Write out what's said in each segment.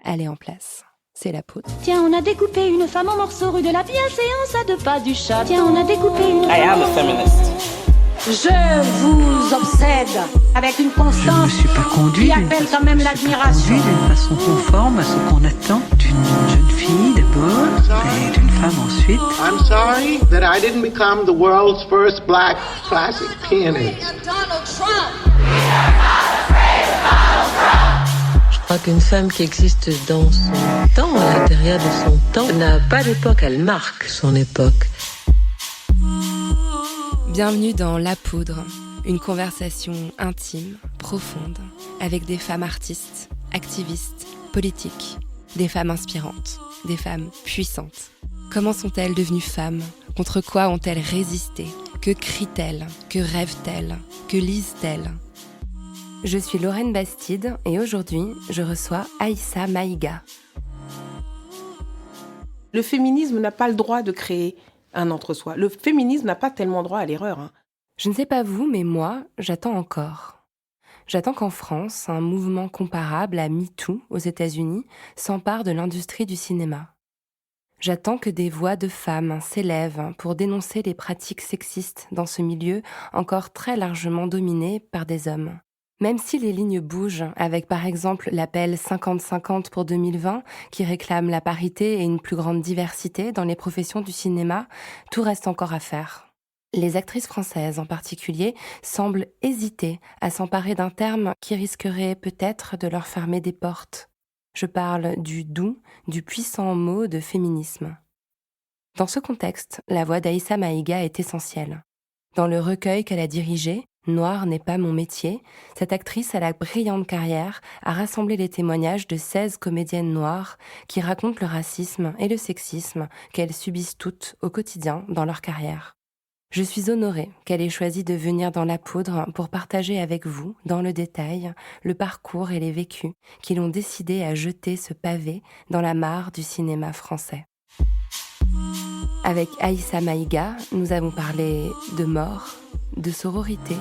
elle est en place. C'est la poudre. Tiens, on a découpé une femme en morceaux rue de la bienséance à 2 pas du chat. Tiens, on a découpé une I am a feminist. Je vous obsède avec une Je ne constance me suis pas conduit qui appelle quand même l'admiration. d'une façon conforme à ce qu'on attend d'une jeune fille d'abord et d'une femme ensuite. I'm sorry that I didn't become the world's first black classic pianist. Je crois qu'une femme qui existe dans son temps, à l'intérieur de son temps, n'a pas d'époque, elle marque son époque. Bienvenue dans La Poudre, une conversation intime, profonde, avec des femmes artistes, activistes, politiques, des femmes inspirantes, des femmes puissantes. Comment sont-elles devenues femmes ? Contre quoi ont-elles résisté ? Que crient-elles ? Que rêvent-elles ? Que lisent-elles ? Je suis Lorraine Bastide et aujourd'hui, je reçois Aïssa Maïga. Le féminisme n'a pas le droit de créer un entre-soi. Le féminisme n'a pas tellement droit à l'erreur. Je ne sais pas vous, mais moi, j'attends encore. J'attends qu'en France, un mouvement comparable à MeToo aux États-Unis s'empare de l'industrie du cinéma. J'attends que des voix de femmes s'élèvent pour dénoncer les pratiques sexistes dans ce milieu encore très largement dominé par des hommes. Même si les lignes bougent, avec par exemple l'appel 50-50 pour 2020, qui réclame la parité et une plus grande diversité dans les professions du cinéma, tout reste encore à faire. Les actrices françaises en particulier semblent hésiter à s'emparer d'un terme qui risquerait peut-être de leur fermer des portes. Je parle du doux, du puissant mot de féminisme. Dans ce contexte, la voix d'Aïssa Maïga est essentielle. Dans le recueil qu'elle a dirigé, Noir n'est pas mon métier, cette actrice à la brillante carrière a rassemblé les témoignages de 16 comédiennes noires qui racontent le racisme et le sexisme qu'elles subissent toutes au quotidien dans leur carrière. Je suis honorée qu'elle ait choisi de venir dans La Poudre pour partager avec vous, dans le détail, le parcours et les vécus qui l'ont décidé à jeter ce pavé dans la mare du cinéma français. Avec Aïssa Maïga, nous avons parlé de mort, de sororité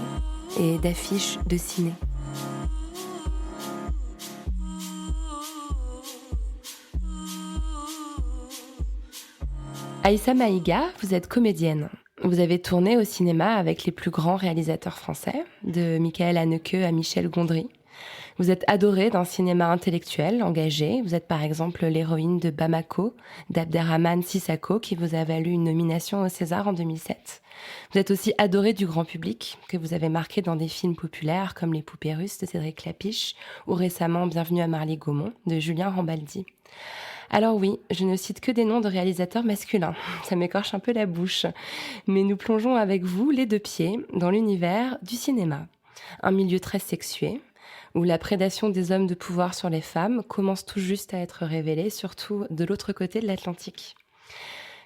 et d'affiches de ciné. Aïssa Maïga, vous êtes comédienne. Vous avez tourné au cinéma avec les plus grands réalisateurs français, de Michael Haneke à Michel Gondry. Vous êtes adorée d'un cinéma intellectuel, engagé. Vous êtes par exemple l'héroïne de Bamako, d'Abderrahmane Sissako, qui vous a valu une nomination au César en 2007. Vous êtes aussi adorée du grand public, que vous avez marqué dans des films populaires comme Les Poupées Russes de Cédric Klapisch ou récemment Bienvenue à Marly-Gaumont de Julien Rambaldi. Alors oui, je ne cite que des noms de réalisateurs masculins, ça m'écorche un peu la bouche, mais nous plongeons avec vous les deux pieds dans l'univers du cinéma. Un milieu très sexué, où la prédation des hommes de pouvoir sur les femmes commence tout juste à être révélée, surtout de l'autre côté de l'Atlantique.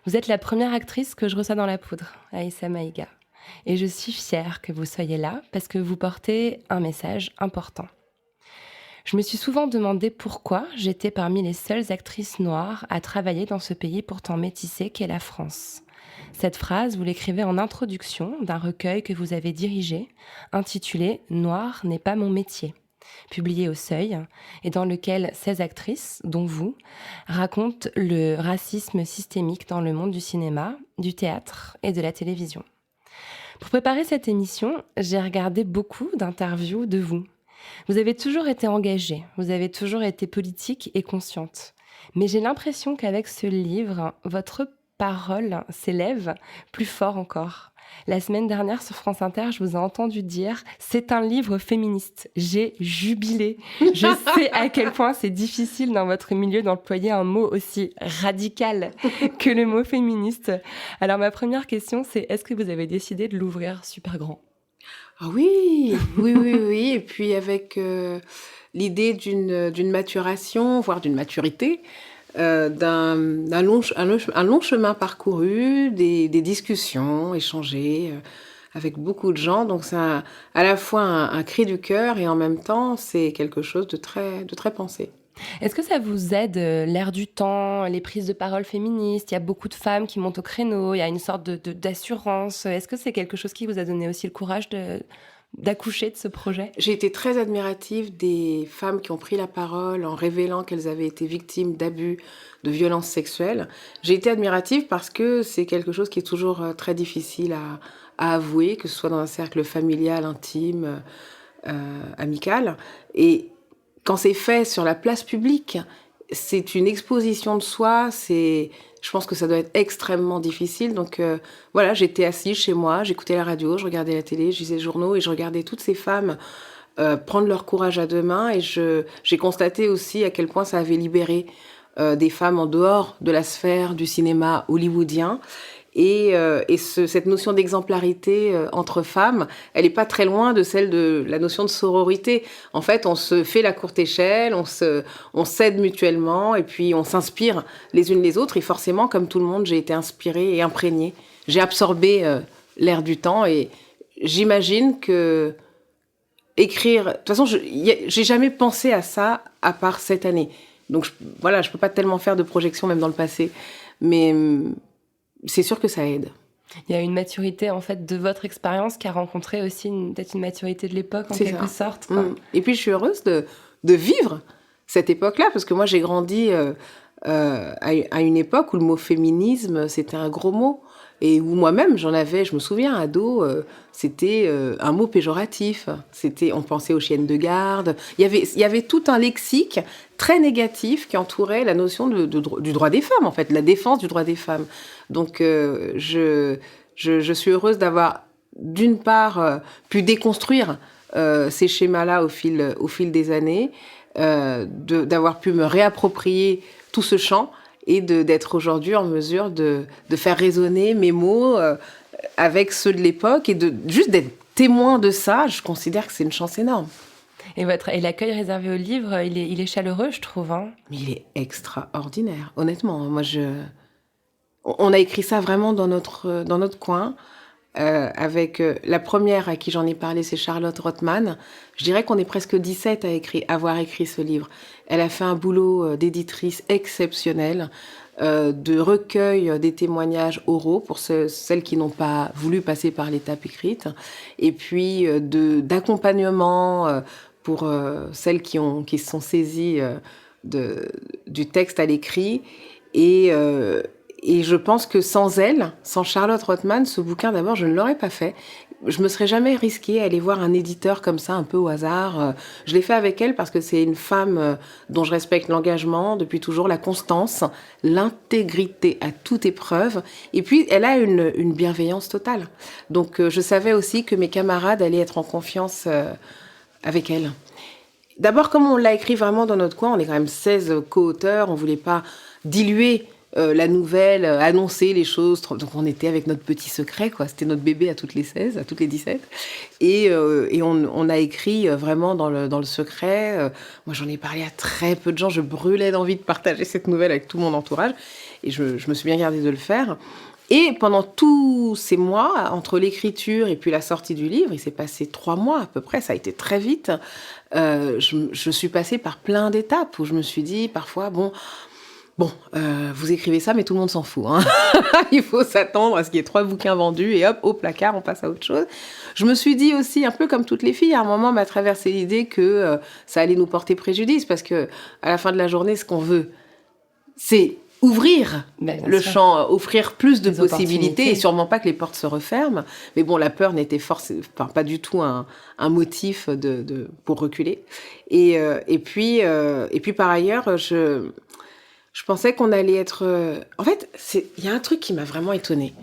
Vous êtes la première actrice que je reçois dans La Poudre, Aïssa Maïga. Et je suis fière que vous soyez là parce que vous portez un message important. Je me suis souvent demandé pourquoi j'étais parmi les seules actrices noires à travailler dans ce pays pourtant métissé qu'est la France. Cette phrase, vous l'écrivez en introduction d'un recueil que vous avez dirigé, intitulé « Noir n'est pas mon métier », publié au Seuil, et dans lequel 16 actrices, dont vous, racontent le racisme systémique dans le monde du cinéma, du théâtre et de la télévision. Pour préparer cette émission, j'ai regardé beaucoup d'interviews de vous. Vous avez toujours été engagée, vous avez toujours été politique et consciente. Mais j'ai l'impression qu'avec ce livre, votre parole s'élève plus fort encore. La semaine dernière sur France Inter, je vous ai entendu dire « C'est un livre féministe ». J'ai jubilé. Je sais à quel point c'est difficile dans votre milieu d'employer un mot aussi radical que le mot féministe. Alors ma première question, c'est est-ce que vous avez décidé de l'ouvrir super grand ? Ah oui. Et puis avec l'idée d'une maturation, voire d'une maturité, d'un long chemin parcouru, des discussions échangées avec beaucoup de gens. Donc c'est à la fois un cri du cœur et en même temps c'est quelque chose de très pensé. Est-ce que ça vous aide, l'air du temps, les prises de parole féministes ? Il y a beaucoup de femmes qui montent au créneau, il y a une sorte d'assurance. Est-ce que c'est quelque chose qui vous a donné aussi le courage d'accoucher de ce projet? J'ai été très admirative des femmes qui ont pris la parole en révélant qu'elles avaient été victimes d'abus, de violences sexuelles. J'ai été admirative parce que c'est quelque chose qui est toujours très difficile à avouer, que ce soit dans un cercle familial, intime, amical. Et quand c'est fait sur la place publique, c'est une exposition de soi, je pense que ça doit être extrêmement difficile. Donc voilà, j'étais assise chez moi, j'écoutais la radio, je regardais la télé, je lisais les journaux et je regardais toutes ces femmes prendre leur courage à deux mains. Et j'ai constaté aussi à quel point ça avait libéré des femmes en dehors de la sphère du cinéma hollywoodien. Et cette notion d'exemplarité entre femmes, elle n'est pas très loin de celle de la notion de sororité. En fait, on se fait la courte échelle, on s'aide mutuellement et puis on s'inspire les unes les autres. Et forcément, comme tout le monde, j'ai été inspirée et imprégnée. J'ai absorbé l'air du temps et j'imagine que écrire... De toute façon, j'ai jamais pensé à ça à part cette année. Donc voilà, je peux pas tellement faire de projection même dans le passé. Mais... c'est sûr que ça aide. Il y a une maturité, en fait, de votre expérience qui a rencontré aussi peut-être une maturité de l'époque, en quelque sorte. Et puis, je suis heureuse de vivre cette époque-là, parce que moi, j'ai grandi à une époque où le mot féminisme, c'était un gros mot. Et où moi-même, je me souviens, ado, c'était un mot péjoratif. On pensait aux chiennes de garde. Il y avait tout un lexique très négatif qui entourait la notion du droit des femmes, en fait, la défense du droit des femmes. Donc, je suis heureuse d'avoir, d'une part, pu déconstruire ces schémas-là au fil des années, d'avoir pu me réapproprier tout ce champ, et d'être aujourd'hui en mesure de faire résonner mes mots avec ceux de l'époque et juste d'être témoin de ça, je considère que c'est une chance énorme. Et l'accueil réservé au livre, il est chaleureux, je trouve. Hein. Mais il est extraordinaire, honnêtement. Moi, on a écrit ça vraiment dans notre coin. Avec la première à qui j'en ai parlé, c'est Charlotte Rothman. Je dirais qu'on est presque 17 à avoir écrit ce livre. Elle a fait un boulot d'éditrice exceptionnel, de recueil des témoignages oraux pour celles qui n'ont pas voulu passer par l'étape écrite, et puis d'accompagnement pour celles qui se sont saisies du texte à l'écrit. Et je pense que sans elle, sans Charlotte Rothman, ce bouquin, d'abord, je ne l'aurais pas fait. Je me serais jamais risquée à aller voir un éditeur comme ça, un peu au hasard. Je l'ai fait avec elle parce que c'est une femme dont je respecte l'engagement depuis toujours, la constance, l'intégrité à toute épreuve. Et puis, elle a une bienveillance totale. Donc, je savais aussi que mes camarades allaient être en confiance avec elle. D'abord, comme on l'a écrit vraiment dans notre coin, on est quand même 16 co-auteurs, on voulait pas diluer la nouvelle, annoncer les choses. Donc on était avec notre petit secret, quoi. C'était notre bébé à toutes les 16, à toutes les 17. Et on a écrit vraiment dans le secret. Moi, j'en ai parlé à très peu de gens. Je brûlais d'envie de partager cette nouvelle avec tout mon entourage. Et je me suis bien gardée de le faire. Et pendant tous ces mois, entre l'écriture et puis la sortie du livre, il s'est passé 3 mois à peu près, ça a été très vite. Je suis passée par plein d'étapes où je me suis dit parfois, Bon, vous écrivez ça, mais tout le monde s'en fout. Hein. Il faut s'attendre à ce qu'il y ait 3 bouquins vendus et hop, au placard, on passe à autre chose. Je me suis dit aussi, un peu comme toutes les filles, à un moment m'a traversé l'idée que ça allait nous porter préjudice, parce que à la fin de la journée, ce qu'on veut, c'est ouvrir le champ, offrir plus de possibilités, et sûrement pas que les portes se referment. Mais bon, la peur n'était pas du tout un motif pour reculer. Et puis par ailleurs, je pensais qu'on allait être... En fait, il y a un truc qui m'a vraiment étonnée.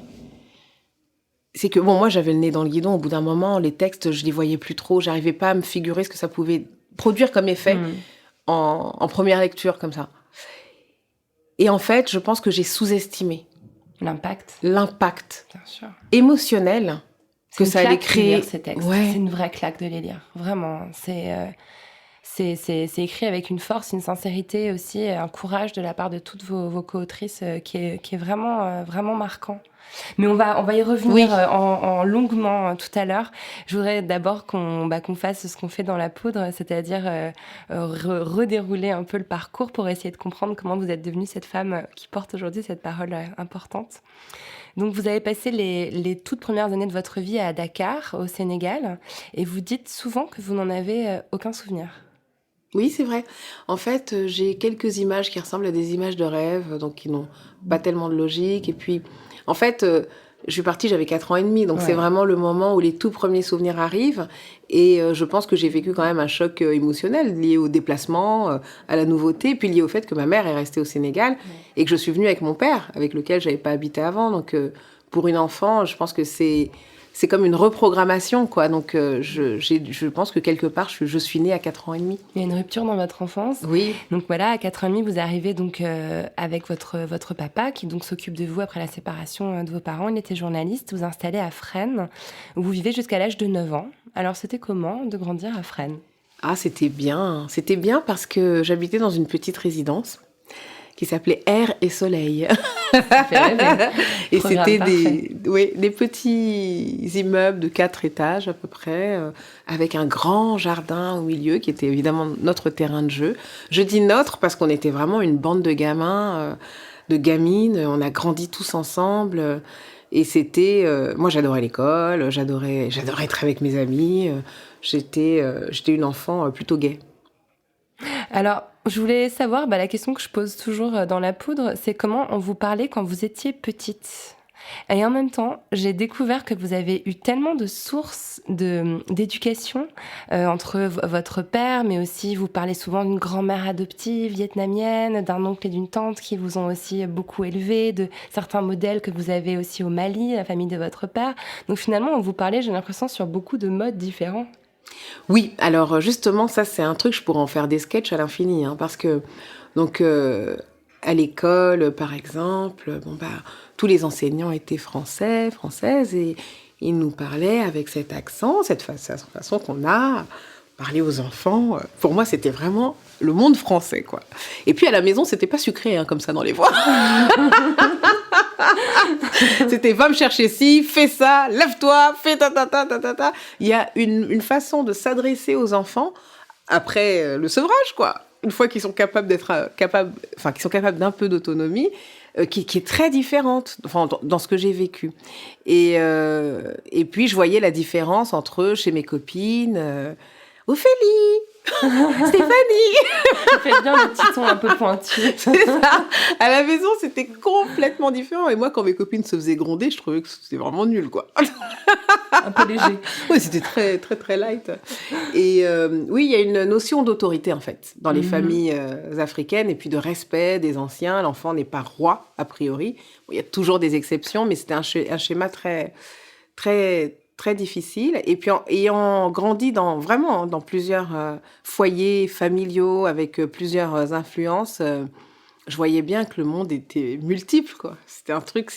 C'est que, moi, j'avais le nez dans le guidon. Au bout d'un moment, les textes, je les voyais plus trop. J'arrivais pas à me figurer ce que ça pouvait produire comme effet en première lecture, comme ça. Et en fait, je pense que j'ai sous-estimé l'impact Bien sûr. Émotionnel que ça allait créer. Ces textes. Ouais. C'est une vraie claque de les lire. Vraiment. c'est écrit avec une force, une sincérité aussi, un courage de la part de toutes vos co-autrices qui est vraiment, vraiment marquant. Mais on va y revenir en longuement tout à l'heure. Je voudrais d'abord qu'on fasse ce qu'on fait dans La Poudre, c'est-à-dire redérouler un peu le parcours pour essayer de comprendre comment vous êtes devenue cette femme qui porte aujourd'hui cette parole importante. Donc vous avez passé les toutes premières années de votre vie à Dakar, au Sénégal, et vous dites souvent que vous n'en avez aucun souvenir. Oui, c'est vrai. En fait, j'ai quelques images qui ressemblent à des images de rêve, donc qui n'ont pas tellement de logique. Et puis, en fait, je suis partie, j'avais 4 ans et demi, donc c'est vraiment le moment où les tout premiers souvenirs arrivent. Et je pense que j'ai vécu quand même un choc émotionnel lié au déplacement, à la nouveauté, puis lié au fait que ma mère est restée au Sénégal et que je suis venue avec mon père, avec lequel j'avais pas habité avant. Donc, pour une enfant, je pense que c'est comme une reprogrammation, quoi. Donc, je pense que quelque part, je suis née à 4 ans et demi. Il y a une rupture dans votre enfance. Oui. Donc voilà, à 4 ans et demi, vous arrivez donc avec votre papa qui donc s'occupe de vous après la séparation de vos parents. Il était journaliste. Vous installez à Fresnes, où vous vivez jusqu'à l'âge de 9 ans. Alors, c'était comment de grandir à Fresnes ? Ah, c'était bien. C'était bien parce que j'habitais dans une petite résidence qui s'appelait Air et Soleil. Ça fait rêver. Et Programme c'était parfait. des petits immeubles de 4 étages à peu près, avec un grand jardin au milieu qui était évidemment notre terrain de jeu. Je dis notre parce qu'on était vraiment une bande de gamins, de gamines. On a grandi tous ensemble. Et c'était... moi, j'adorais l'école, j'adorais être avec mes amis. J'étais une enfant plutôt gaie. Alors, je voulais savoir, la question que je pose toujours dans La Poudre, c'est comment on vous parlait quand vous étiez petite. Et en même temps, j'ai découvert que vous avez eu tellement de sources d'éducation entre votre père, mais aussi vous parlez souvent d'une grand-mère adoptive vietnamienne, d'un oncle et d'une tante qui vous ont aussi beaucoup élevé, de certains modèles que vous avez aussi au Mali, la famille de votre père. Donc finalement, on vous parlait, j'ai l'impression, sur beaucoup de modes différents. Oui, alors justement, ça c'est un truc, je pourrais en faire des sketchs à l'infini, hein, parce que donc à l'école, par exemple, tous les enseignants étaient françaises, et ils nous parlaient avec cet accent, cette façon qu'on a parler aux enfants. Pour moi, c'était vraiment le monde français, quoi. Et puis à la maison, c'était pas sucré, hein, comme ça dans les voix. C'était va me chercher ci, fais ça, lève-toi, fais ta. Il y a une façon de s'adresser aux enfants après le sevrage, quoi. Une fois qu'ils sont capables qu'ils sont capables d'un peu d'autonomie, qui est très différente, enfin, dans ce que j'ai vécu. Et puis je voyais la différence entre chez mes copines, Ophélie, Stéphanie. Ça fait bien le petit ton un peu pointu. C'est ça. À la maison, c'était complètement différent. Et moi, quand mes copines se faisaient gronder, je trouvais que c'était vraiment nul, quoi. Un peu léger. Oui, c'était très, très, très light. Et oui, il y a une notion d'autorité, en fait, dans les familles africaines, et puis de respect des anciens. L'enfant n'est pas roi, a priori. Bon, il y a toujours des exceptions, mais c'était un schéma très, très, très difficile. Et puis, ayant grandi dans plusieurs foyers familiaux, avec plusieurs influences, je voyais bien que le monde était multiple, quoi. C'était un truc...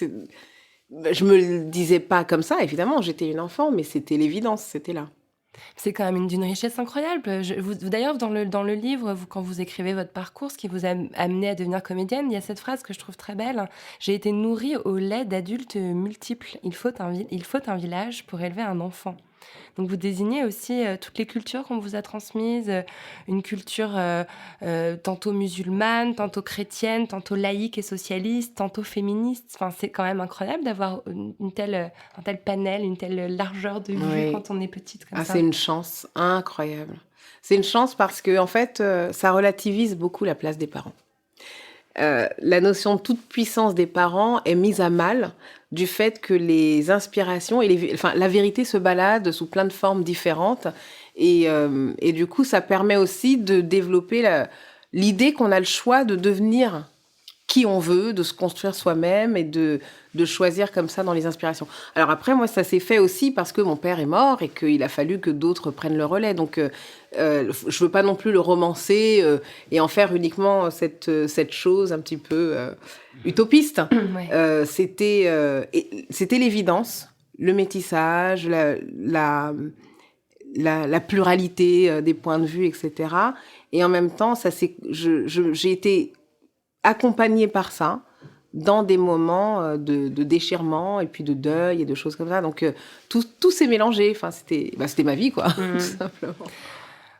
Je me le disais pas comme ça, évidemment, j'étais une enfant, mais c'était l'évidence, c'était là. C'est quand même d'une richesse incroyable. D'ailleurs, dans le livre, quand vous écrivez votre parcours, ce qui vous a amené à devenir comédienne, il y a cette phrase que je trouve très belle. « J'ai été nourrie au lait d'adultes multiples. Il faut un village pour élever un enfant. » Donc vous désignez aussi toutes les cultures qu'on vous a transmises, une culture tantôt musulmane, tantôt chrétienne, tantôt laïque et socialiste, tantôt féministe. Enfin, c'est quand même incroyable d'avoir un tel panel, une telle largeur de vue quand on est petite comme ça. C'est une chance incroyable. C'est une chance parce que en fait, ça relativise beaucoup la place des parents. La notion de toute puissance des parents est mise à mal du fait que les inspirations et la vérité se balade sous plein de formes différentes, et du coup ça permet aussi de développer l'idée qu'on a le choix de devenir qui on veut, de se construire soi-même et de choisir comme ça dans les inspirations. Alors après, moi, ça s'est fait aussi parce que mon père est mort et qu'il a fallu que d'autres prennent le relais. Donc, je veux pas non plus le romancer et en faire uniquement cette chose un petit peu utopiste. Ouais. C'était l'évidence, le métissage, la pluralité des points de vue, etc. Et en même temps, j'ai été accompagnée par ça dans des moments de déchirement et puis de deuil et de choses comme ça. Donc, tout s'est mélangé. Enfin, c'était ma vie, quoi, tout simplement.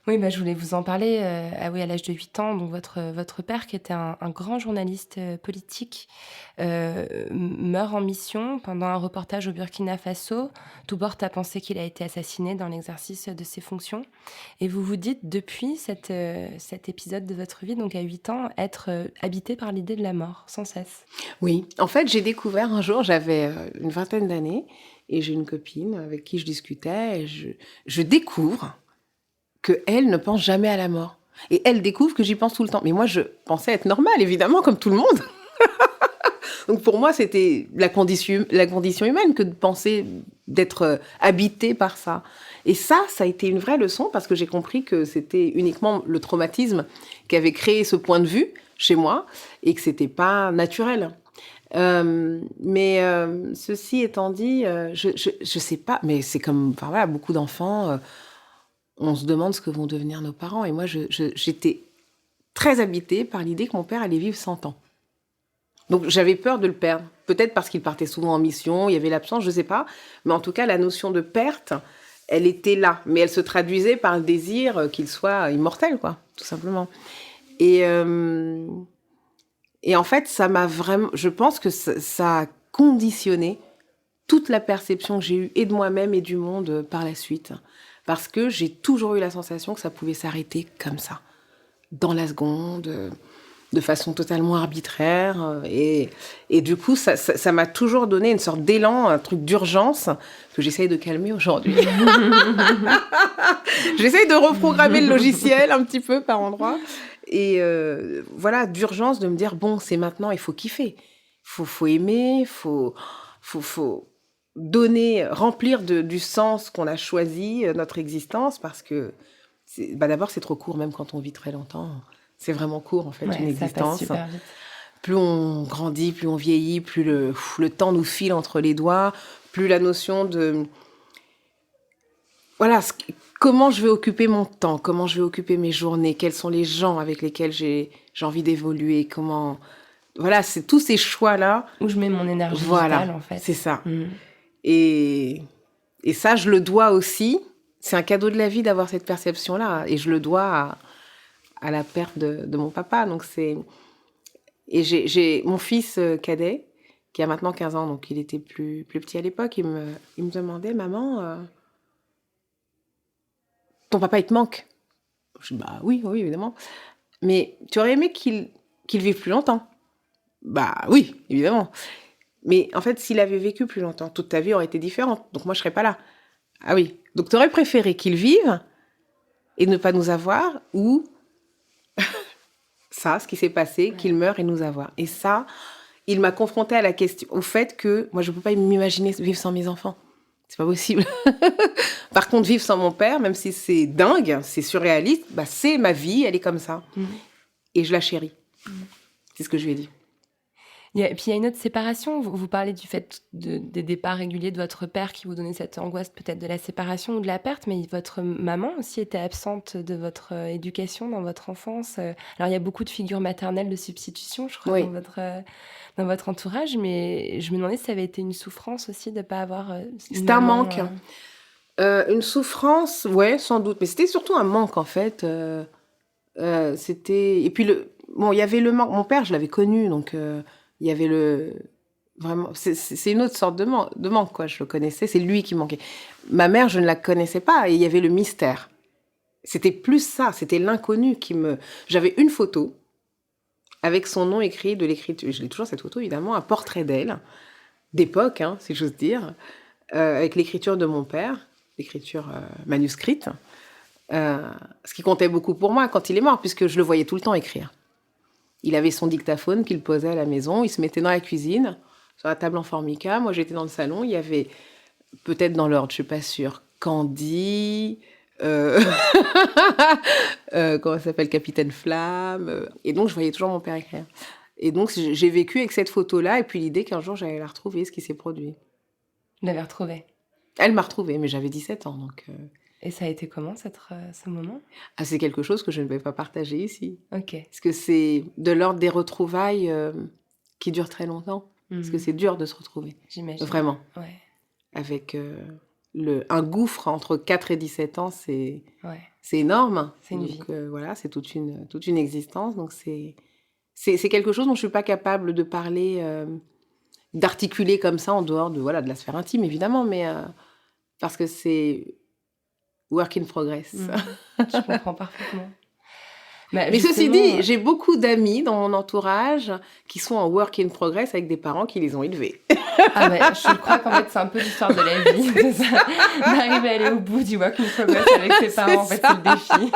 Oui, je voulais vous en parler. À l'âge de 8 ans, donc votre père, qui était un grand journaliste politique, meurt en mission pendant un reportage au Burkina Faso. Tout porte à penser qu'il a été assassiné dans l'exercice de ses fonctions. Et vous vous dites, depuis cet épisode de votre vie, donc à 8 ans, être habité par l'idée de la mort, sans cesse. Oui. En fait, j'ai découvert un jour, j'avais une vingtaine d'années, et j'ai une copine avec qui je discutais, et je découvre qu'elle ne pense jamais à la mort. Et elle découvre que j'y pense tout le temps. Mais moi, je pensais être normale, évidemment, comme tout le monde. Donc pour moi, c'était la condition humaine que de penser d'être habité par ça. Et ça a été une vraie leçon parce que j'ai compris que c'était uniquement le traumatisme qui avait créé ce point de vue chez moi et que c'était pas naturel. Mais ceci étant dit, je sais pas, mais c'est comme beaucoup d'enfants. On se demande ce que vont devenir nos parents. Et moi, j'étais très habitée par l'idée que mon père allait vivre 100 ans. Donc, j'avais peur de le perdre. Peut-être parce qu'il partait souvent en mission, il y avait l'absence, je ne sais pas. Mais en tout cas, la notion de perte, elle était là. Mais elle se traduisait par le désir qu'il soit immortel, quoi, tout simplement. Et en fait, ça m'a vraiment... Je pense que ça a conditionné toute la perception que j'ai eue et de moi-même et du monde par la suite. Parce que j'ai toujours eu la sensation que ça pouvait s'arrêter comme ça, dans la seconde, de façon totalement arbitraire. Et du coup, ça m'a toujours donné une sorte d'élan, un truc d'urgence que j'essaye de calmer aujourd'hui. J'essaye de reprogrammer le logiciel un petit peu par endroits. Et d'urgence de me dire, bon, c'est maintenant, il faut kiffer. Faut aimer, faut donner, remplir du sens qu'on a choisi notre existence, parce que d'abord c'est trop court, même quand on vit très longtemps, c'est vraiment court en fait, une existence. Ça passe super vite. Plus on grandit, plus on vieillit, plus le temps nous file entre les doigts, plus la notion de comment je vais occuper mon temps, comment je vais occuper mes journées, quels sont les gens avec lesquels j'ai envie d'évoluer, comment c'est tous ces choix là où je mets mon énergie vitale en fait. C'est ça. Et ça, je le dois aussi. C'est un cadeau de la vie d'avoir cette perception-là. Et je le dois à la perte de mon papa. Donc et j'ai mon fils cadet, qui a maintenant 15 ans, donc il était plus petit à l'époque. Il me demandait, maman, ton papa, il te manque? Je dis, oui, évidemment. Mais tu aurais aimé qu'il vive plus longtemps? Oui, évidemment. Mais en fait, s'il avait vécu plus longtemps, toute ta vie aurait été différente. Donc moi, je ne serais pas là. Ah oui. Donc tu aurais préféré qu'il vive et ne pas nous avoir, ou ça, ce qui s'est passé, qu'il meure et nous avoir. Et ça, il m'a confrontée à la question, au fait que moi, je ne peux pas m'imaginer vivre sans mes enfants. C'est pas possible. Par contre, vivre sans mon père, même si c'est dingue, c'est surréaliste, c'est ma vie, elle est comme ça. Et je la chéris. C'est ce que je lui ai dit. Et puis il y a une autre séparation. Vous parlez du fait des départs réguliers de votre père qui vous donnait cette angoisse peut-être de la séparation ou de la perte, mais votre maman aussi était absente de votre éducation dans votre enfance. Alors il y a beaucoup de figures maternelles de substitution, je crois, dans votre entourage, mais je me demandais si ça avait été une souffrance aussi de ne pas avoir... C'était un manque. Une souffrance, ouais, sans doute, mais c'était surtout un manque en fait. C'était... Et puis il y avait le manque. Mon père, je l'avais connu, donc... il y avait vraiment, c'est une autre sorte de manque, quoi. Je le connaissais, c'est lui qui manquait. Ma mère, je ne la connaissais pas, et il y avait le mystère. C'était plus ça, c'était l'inconnu qui me... J'avais une photo avec son nom écrit de l'écriture. Je l'ai toujours, cette photo, évidemment, un portrait d'elle, d'époque, si j'ose dire, avec l'écriture de mon père, l'écriture manuscrite, ce qui comptait beaucoup pour moi quand il est mort, puisque je le voyais tout le temps écrire. Il avait son dictaphone qu'il posait à la maison. Il se mettait dans la cuisine, sur la table en formica. Moi, j'étais dans le salon. Il y avait, peut-être dans l'ordre, je ne suis pas sûre, Candy, comment ça s'appelle, Capitaine Flamme. Et donc, je voyais toujours mon père écrire. Et donc, j'ai vécu avec cette photo-là. Et puis, l'idée qu'un jour, j'allais la retrouver, ce qui s'est produit. Vous l'avez retrouvée? Elle m'a retrouvée, mais j'avais 17 ans. Donc, Et ça a été comment, ce moment? Ah, c'est quelque chose que je ne vais pas partager ici. Ok. Parce que c'est de l'ordre des retrouvailles qui durent très longtemps. Parce que c'est dur de se retrouver. J'imagine. Vraiment. Ouais. Avec un gouffre entre 4 et 17 ans, c'est Ouais. énorme. C'est une Donc, vie. voilà, c'est toute une existence. Donc, c'est quelque chose dont je ne suis pas capable de parler, d'articuler comme ça en dehors de la sphère intime, évidemment, mais parce que c'est work in progress. Je comprends parfaitement. Bah, Mais ceci justement, dit, j'ai beaucoup d'amis dans mon entourage qui sont en work in progress avec des parents qui les ont élevés. ah bah, je crois qu'en fait, c'est un peu l'histoire de la vie, c'est ça, d'arriver à aller au bout du work in progress avec ses parents, en fait, c'est le défi.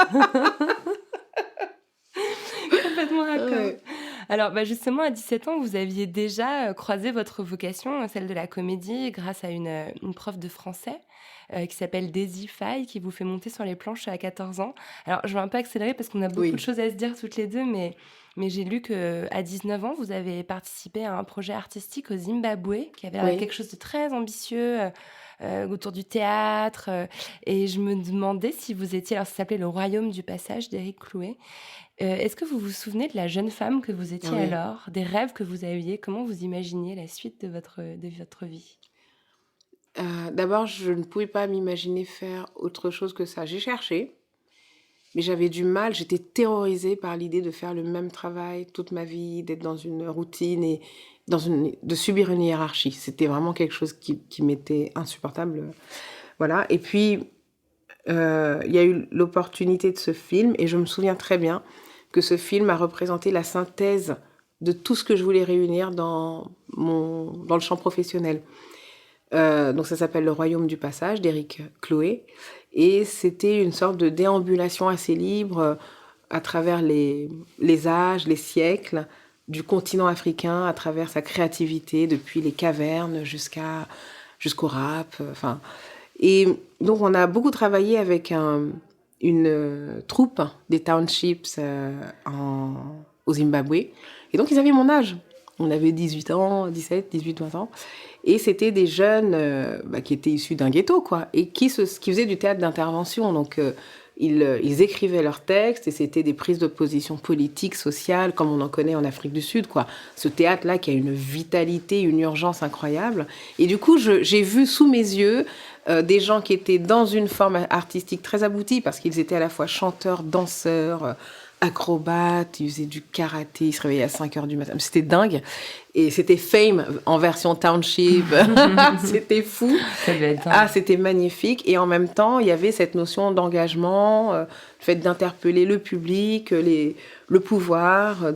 Complètement d'accord. Ouais. Alors, bah justement, à 17 ans, vous aviez déjà croisé votre vocation, celle de la comédie, grâce à une prof de français qui s'appelle Daisy Faye, qui vous fait monter sur les planches à 14 ans. Alors, je vais un peu accélérer parce qu'on a beaucoup Oui. de choses à se dire toutes les deux, mais j'ai lu qu'à 19 ans, vous avez participé à un projet artistique au Zimbabwe, qui avait l'air Oui. quelque chose de très ambitieux, autour du théâtre. Et je me demandais si vous étiez... Alors, ça s'appelait Le Royaume du Passage d'Éric Clouet. Est-ce que vous vous souvenez de la jeune femme que vous étiez Oui. alors, des rêves que vous aviez? Comment vous imaginiez la suite de votre vie? D'abord, je ne pouvais pas m'imaginer faire autre chose que ça. J'ai cherché, mais j'avais du mal. J'étais terrorisée par l'idée de faire le même travail toute ma vie, d'être dans une routine et de subir une hiérarchie. C'était vraiment quelque chose qui m'était insupportable. Voilà. Et puis, il y a eu l'opportunité de ce film, et je me souviens très bien que ce film a représenté la synthèse de tout ce que je voulais réunir dans le champ professionnel. Donc ça s'appelle Le Royaume du Passage d'Éric Clouet, et c'était une sorte de déambulation assez libre à travers les âges, les siècles du continent africain, à travers sa créativité, depuis les cavernes jusqu'au rap. Et donc on a beaucoup travaillé avec une troupe des townships au Zimbabwe, et donc ils avaient mon âge. On avait 18 ans, 17, 18, 20 ans. Et c'était des jeunes qui étaient issus d'un ghetto, quoi, et qui faisaient du théâtre d'intervention. Donc, ils écrivaient leurs textes, et c'était des prises de position politiques, sociales, comme on en connaît en Afrique du Sud, quoi. Ce théâtre-là qui a une vitalité, une urgence incroyable. Et du coup, j'ai vu sous mes yeux des gens qui étaient dans une forme artistique très aboutie, parce qu'ils étaient à la fois chanteurs, danseurs, acrobates, ils faisaient du karaté, ils se réveillaient à 5h du matin. C'était dingue. Et c'était Fame en version township. C'était fou. Ça devait être dingue. Ah, c'était magnifique. Et en même temps, il y avait cette notion d'engagement, le fait d'interpeller le public, le pouvoir,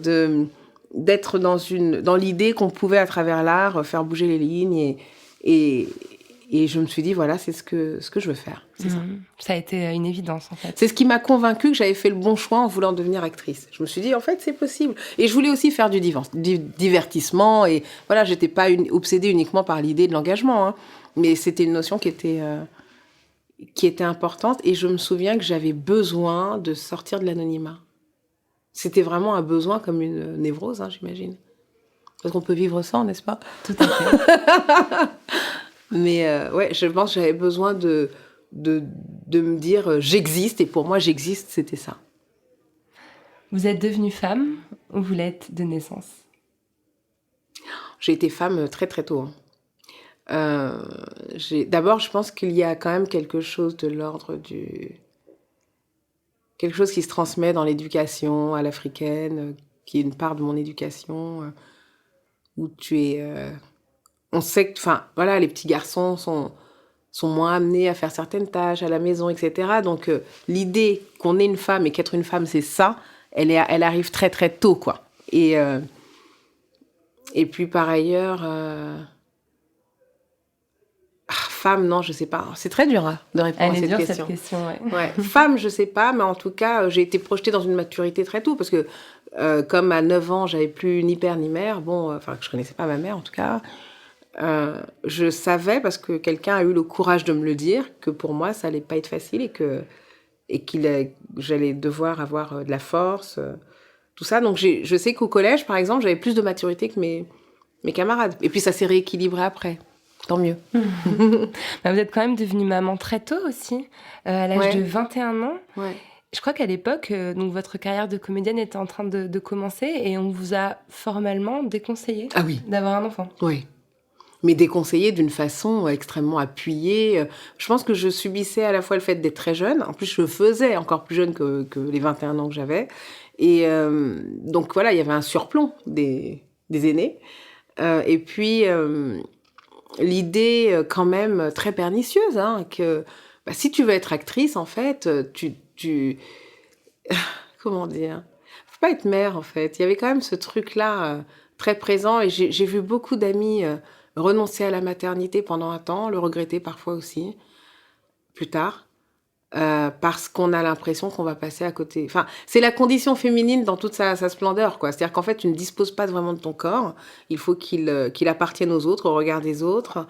d'être dans l'idée qu'on pouvait, à travers l'art, faire bouger les lignes. Et je me suis dit, voilà, c'est ce que je veux faire. C'est ça. Ça a été une évidence, en fait. C'est ce qui m'a convaincue que j'avais fait le bon choix en voulant devenir actrice. Je me suis dit, en fait, c'est possible. Et je voulais aussi faire du divertissement. Et voilà, j'étais pas obsédée uniquement par l'idée de l'engagement, hein. Mais c'était une notion qui était importante. Et je me souviens que j'avais besoin de sortir de l'anonymat. C'était vraiment un besoin, comme une névrose, hein, j'imagine. Parce qu'on peut vivre sans, n'est-ce pas? Tout à fait. Mais ouais, je pense que j'avais besoin de me dire j'existe, et pour moi j'existe, c'était ça. Vous êtes devenue femme ou vous l'êtes de naissance? J'ai été femme très très tôt, hein. D'abord, je pense qu'il y a quand même quelque chose de l'ordre quelque chose qui se transmet dans l'éducation à l'africaine, qui est une part de mon éducation, où tu es... on sait que, voilà, les petits garçons sont moins amenés à faire certaines tâches à la maison, etc. Donc, l'idée qu'on est une femme et qu'être une femme, c'est ça, elle arrive très, très tôt, quoi. Et puis, par ailleurs... femme, non, je sais pas. C'est très dur de répondre à cette question. Cette question, ouais. Ouais. Femme, je sais pas, mais en tout cas, j'ai été projetée dans une maturité très tôt, parce que comme à 9 ans, j'avais plus ni père ni mère, je connaissais pas ma mère, en tout cas... je savais, parce que quelqu'un a eu le courage de me le dire, que pour moi, ça allait pas être facile, et j'allais devoir avoir de la force, tout ça. Donc, je sais qu'au collège, par exemple, j'avais plus de maturité que mes camarades. Et puis, ça s'est rééquilibré après. tant mieux. Bah, vous êtes quand même devenue maman très tôt aussi, à l'âge Ouais. de 21 ans. Ouais. Je crois qu'à l'époque, donc votre carrière de comédienne était en train de commencer et on vous a formellement déconseillé Ah oui, d'avoir un enfant. oui. Mais déconseillé d'une façon extrêmement appuyée. Je pense que je subissais à la fois le fait d'être très jeune. En plus, je le faisais encore plus jeune que les 21 ans que j'avais. Et donc voilà, il y avait un surplomb des aînés. Et puis, l'idée quand même très pernicieuse, hein, que bah, si tu veux être actrice, en fait, comment dire? Faut pas être mère, en fait. Il y avait quand même ce truc-là très présent. Et j'ai vu beaucoup d'amis renoncer à la maternité pendant un temps, le regretter parfois aussi, plus tard. Parce qu'on a l'impression qu'on va passer à côté. Enfin, c'est la condition féminine dans toute sa splendeur, quoi. C'est-à-dire qu'en fait, tu ne disposes pas vraiment de ton corps. Il faut qu'il appartienne aux autres, au regard des autres.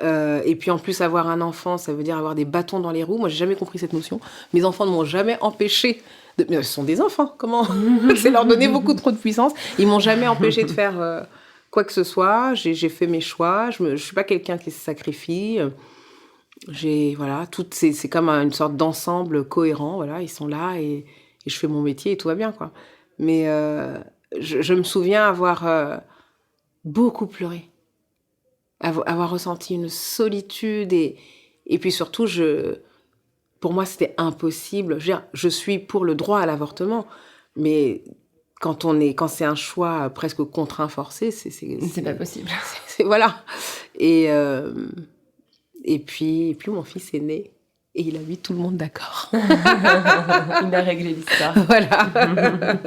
Et puis en plus, avoir un enfant, ça veut dire avoir des bâtons dans les roues. Moi, j'ai jamais compris cette notion. Mes enfants ne m'ont jamais empêché de... Mais ce sont des enfants, comment? C'est leur donner beaucoup trop de puissance. Ils m'ont jamais empêché de faire quoi que ce soit. J'ai fait mes choix. Je suis pas quelqu'un qui se sacrifie. Voilà, c'est comme une sorte d'ensemble cohérent, voilà, ils sont là et je fais mon métier et tout va bien, quoi. Mais je me souviens avoir beaucoup pleuré, avoir ressenti une solitude et puis surtout, pour moi, c'était impossible. Je veux dire, je suis pour le droit à l'avortement, mais quand c'est un choix presque contraint, forcé, C'est pas possible. Voilà. Et puis mon fils est né et il a mis tout le monde d'accord. Il a réglé l'histoire. Voilà.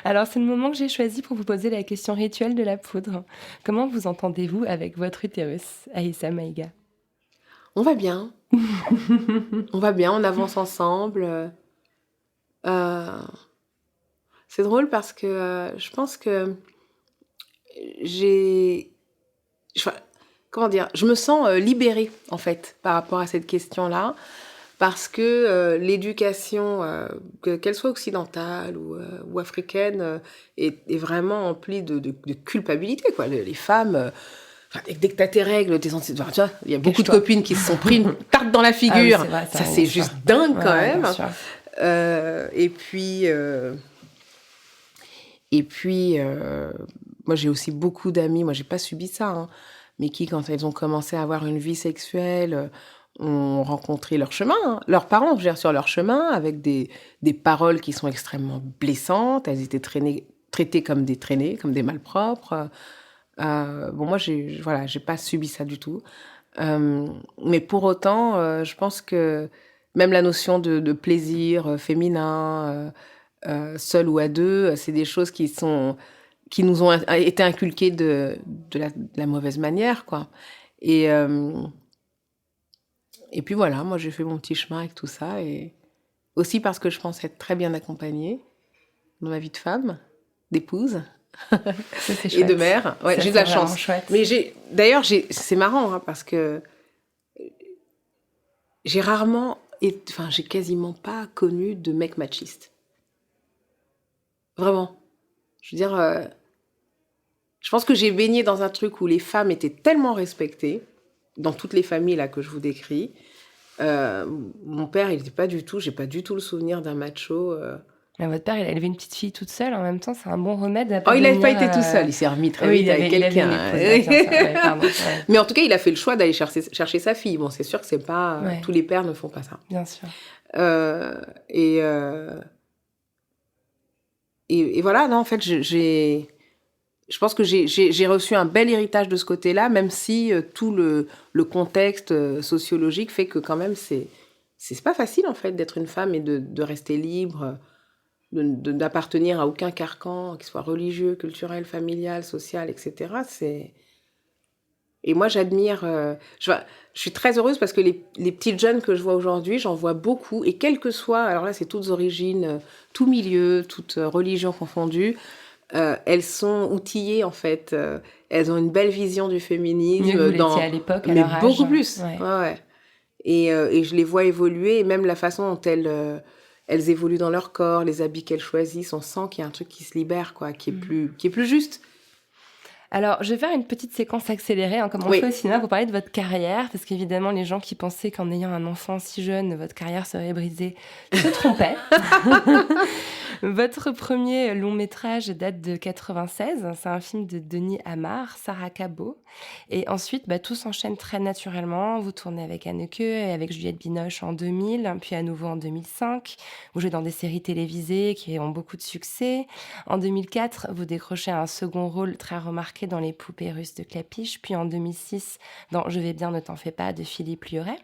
Alors, c'est le moment que j'ai choisi pour vous poser la question rituelle de la poudre. Comment vous entendez-vous avec votre utérus, Aïssa Maïga? On va bien. On va bien, on avance ensemble. C'est drôle parce que je pense que comment dire, je me sens libérée, en fait, par rapport à cette question-là, parce que l'éducation, qu'elle soit occidentale ou africaine, est vraiment emplie de culpabilité, quoi. Les femmes, dès que t'as tes règles, tu vois, il y a beaucoup de copines qui se sont pris une tarte dans la figure. Ah oui, c'est vrai, ça, c'est juste dingue, quand même. Bien sûr. Et puis, moi, j'ai aussi beaucoup d'amis, moi, j'ai pas subi ça, hein, mais qui, quand elles ont commencé à avoir une vie sexuelle, ont rencontré leur chemin, hein. Leurs parents, je veux dire, sur leur chemin, avec des paroles qui sont extrêmement blessantes. Elles étaient traitées comme des traînées, comme des malpropres. Bon, moi, j'ai pas subi ça du tout. Mais pour autant, je pense que même la notion de plaisir féminin, seul ou à deux, c'est des choses qui nous ont été inculquées de la mauvaise manière, quoi. Et puis voilà, moi j'ai fait mon petit chemin avec tout ça, et aussi parce que je pense être très bien accompagnée dans ma vie de femme, d'épouse et de mère. Ouais, j'ai de la chance. Chouette. Mais d'ailleurs, c'est marrant, hein, parce que j'ai quasiment pas connu de mec machiste. Vraiment. Je veux dire, je pense que j'ai baigné dans un truc où les femmes étaient tellement respectées, dans toutes les familles là que je vous décris. Mon père, il n'était pas du tout, j'ai pas du tout le souvenir d'un macho. Mais votre père, il a élevé une petite fille toute seule, en même temps, c'est un bon remède. À pas Il n'avait pas devenir, été tout seul, il s'est remis très oui, vite avec quelqu'un. Mais en tout cas, il a fait le choix d'aller chercher sa fille. Bon, c'est sûr que c'est pas... Ouais. Tous les pères ne font pas ça. Bien sûr. Et voilà, non, en fait, je pense que j'ai reçu un bel héritage de ce côté-là, même si tout le contexte sociologique fait que quand même, c'est pas facile, en fait, d'être une femme et de rester libre, d'appartenir à aucun carcan, qu'il soit religieux, culturel, familial, social, etc. Et moi, j'admire... je suis très heureuse parce que les petites jeunes que je vois aujourd'hui, j'en vois beaucoup. Et quelles que soient... Alors là, c'est toutes origines, tout milieu, toutes religions confondues. Elles sont outillées, en fait. Elles ont une belle vision du féminisme. Mieux que vous l'étiez à l'époque, à mais leur âge. beaucoup plus. Ouais. Ouais. Et je les vois évoluer. Et même la façon dont elles évoluent dans leur corps, les habits qu'elles choisissent, on sent qu'il y a un truc qui se libère, quoi, qui est plus juste. Alors, je vais faire une petite séquence accélérée, hein, comme on Oui. fait au cinéma, pour parler de votre carrière, parce qu'évidemment, les gens qui pensaient qu'en ayant un enfant si jeune, votre carrière serait brisée, se trompaient. Votre premier long métrage date de 96. C'est un film de Denis Amar, Sarah Cabot. Et ensuite, tout s'enchaîne très naturellement. Vous tournez avec Anneke et avec Juliette Binoche en 2000, puis à nouveau en 2005. Vous jouez dans des séries télévisées qui ont beaucoup de succès. En 2004, vous décrochez un second rôle très remarqué dans Les Poupées russes de Clapiche. Puis en 2006, dans Je vais bien, ne t'en fais pas de Philippe Lieuret.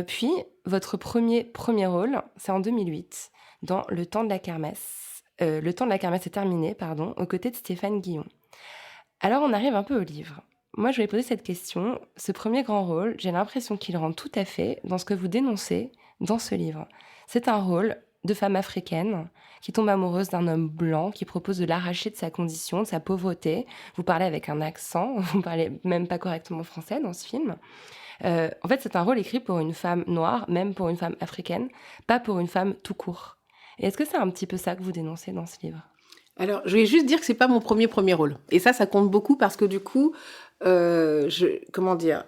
Puis, votre premier rôle, c'est en 2008. Dans Le temps de la kermesse. Le temps de la kermesse est terminé, aux côtés de Stéphane Guillon. Alors, on arrive un peu au livre. Moi, je vais poser cette question. Ce premier grand rôle, j'ai l'impression qu'il rentre tout à fait dans ce que vous dénoncez dans ce livre. C'est un rôle de femme africaine qui tombe amoureuse d'un homme blanc qui propose de l'arracher de sa condition, de sa pauvreté. Vous parlez avec un accent, vous parlez même pas correctement français dans ce film. En fait, c'est un rôle écrit pour une femme noire, même pour une femme africaine, pas pour une femme tout court. Et est-ce que c'est un petit peu ça que vous dénoncez dans ce livre ? Alors, je vais juste dire que c'est pas mon premier rôle. Et ça compte beaucoup parce que du coup,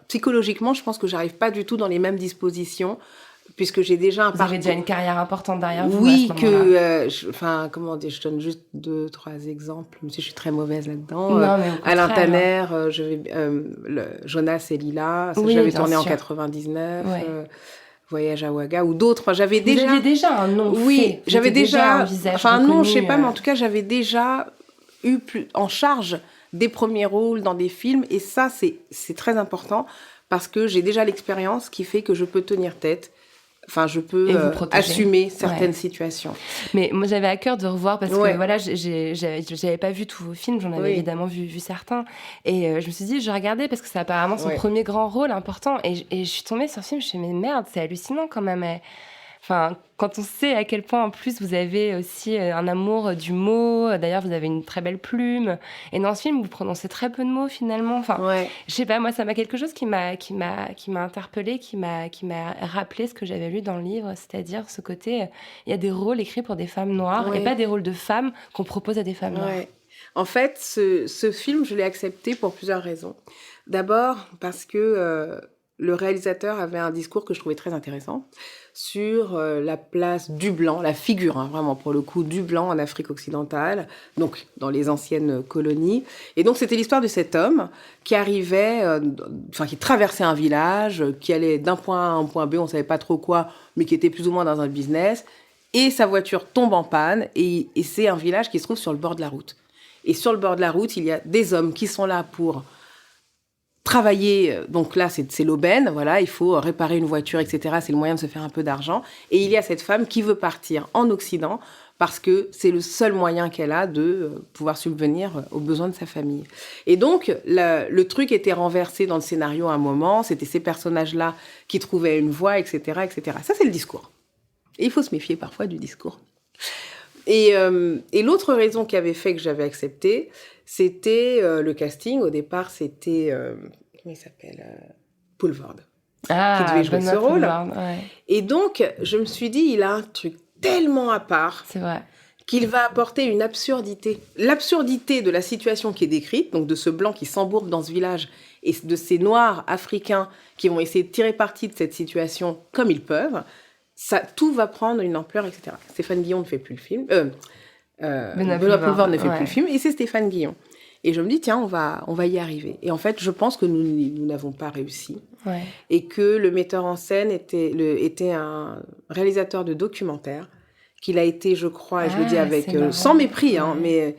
psychologiquement, je pense que j'arrive pas du tout dans les mêmes dispositions, puisque j'ai déjà un Vous avez déjà une carrière importante derrière vous. Oui, à ce moment-là. je donne juste 2-3 exemples, même si je suis très mauvaise là-dedans. Non, mais au contraire, Alain Tanner, Jonas et Lila, ça, Oui, j'avais bien tourné en sûr. 99. Ouais. Voyage à Ouaga ou d'autres. Enfin, j'avais Vous déjà. aviez déjà un nom Oui, fait. Vous j'avais étiez déjà. un visage Enfin, reconnu, non, je sais pas, mais en tout cas, j'avais déjà eu en charge des premiers rôles dans des films. Et ça, c'est très important parce que j'ai déjà l'expérience qui fait que je peux tenir tête. Enfin, je peux Et vous protéger. assumer certaines Ouais. situations. Mais moi, j'avais à cœur de revoir parce Ouais. que voilà, j'avais pas vu tous vos films, j'en avais Oui. évidemment vu certains. Et je me suis dit, je regardais parce que c'est apparemment son Ouais. premier premier grand rôle important. Et je suis tombée sur ce film, je me suis dit, mais merde, c'est hallucinant quand même. Enfin, quand on sait à quel point, en plus, vous avez aussi un amour du mot. D'ailleurs, vous avez une très belle plume. Et dans ce film, vous prononcez très peu de mots, finalement. Enfin, Ouais. je sais pas, moi, ça m'a quelque chose qui m'a interpellée, qui m'a rappelé ce que j'avais lu dans le livre, c'est-à-dire ce côté, il y a des rôles écrits pour des femmes noires Ouais. et pas des rôles de femmes qu'on propose à des femmes noires. Ouais. En fait, ce film, je l'ai accepté pour plusieurs raisons. D'abord, parce que le réalisateur avait un discours que je trouvais très intéressant sur la place du blanc, la figure, vraiment pour le coup, du blanc en Afrique occidentale, donc dans les anciennes colonies. Et donc, c'était l'histoire de cet homme qui arrivait, qui traversait un village, qui allait d'un point A à un point B, on ne savait pas trop quoi, mais qui était plus ou moins dans un business. Et sa voiture tombe en panne, et c'est un village qui se trouve sur le bord de la route. Et sur le bord de la route, il y a des hommes qui sont là pour travailler. Donc là, c'est l'aubaine, voilà, il faut réparer une voiture, etc. C'est le moyen de se faire un peu d'argent. Et il y a cette femme qui veut partir en Occident parce que c'est le seul moyen qu'elle a de pouvoir subvenir aux besoins de sa famille. Et donc, le truc était renversé dans le scénario à un moment. C'était ces personnages-là qui trouvaient une voie, etc., etc. Ça, c'est le discours. Et il faut se méfier parfois du discours. Et l'autre raison qui avait fait que j'avais accepté, c'était le casting. Au départ, c'était... comment il s'appelle Poulvord, qui devait jouer ce rôle. Ouais. Et donc, je me suis dit, il a un truc tellement à part C'est vrai. qu'il va apporter une absurdité. L'absurdité de la situation qui est décrite, donc de ce blanc qui s'embourbe dans ce village, et de ces noirs africains qui vont essayer de tirer parti de cette situation comme ils peuvent, ça, tout va prendre une ampleur, etc. Stéphane Guillon ne fait plus le film. Benoît Poulvord ne fait plus le film, et c'est Stéphane Guillon. Et je me dis, tiens, on va y arriver. Et en fait, je pense que nous n'avons pas réussi. Ouais. Et que le metteur en scène était un réalisateur de documentaire, qu'il a été, je crois, et je le dis avec sans mépris, mais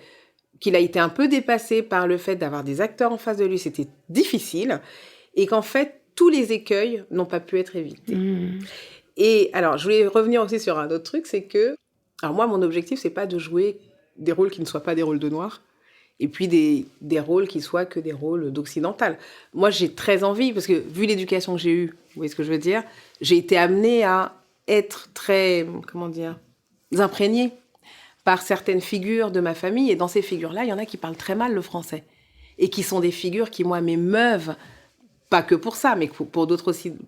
qu'il a été un peu dépassé par le fait d'avoir des acteurs en face de lui. C'était difficile. Et qu'en fait, tous les écueils n'ont pas pu être évités. Et alors, je voulais revenir aussi sur un autre truc, c'est que... Alors moi, mon objectif, c'est pas de jouer des rôles qui ne soient pas des rôles de noirs, et puis des rôles qui soient que des rôles d'occidental. Moi, j'ai très envie, parce que vu l'éducation que j'ai eue, vous voyez ce que je veux dire, j'ai été amenée à être très, imprégnée par certaines figures de ma famille. Et dans ces figures-là, il y en a qui parlent très mal le français. Et qui sont des figures qui, moi, m'émeuvent, pas que pour ça, mais pour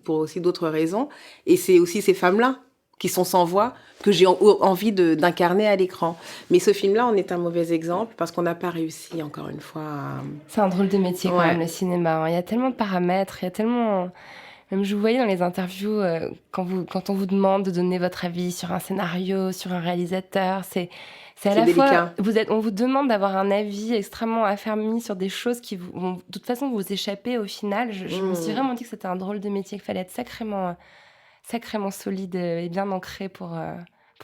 aussi d'autres raisons. Et c'est aussi ces femmes-là qui sont sans voix, que j'ai envie d'incarner à l'écran. Mais ce film-là en est un mauvais exemple parce qu'on n'a pas réussi, encore une fois, à... C'est un drôle de métier quand Ouais. même, le cinéma, hein. Il y a tellement de paramètres, il y a tellement... Même je vous voyais dans les interviews, quand on vous demande de donner votre avis sur un scénario, sur un réalisateur, c'est à la délicat. fois... on vous demande d'avoir un avis extrêmement affermi sur des choses qui vont de toute façon vous échapper au final. Je me suis vraiment dit que c'était un drôle de métier, qu'il fallait être sacrément solide et bien ancré pour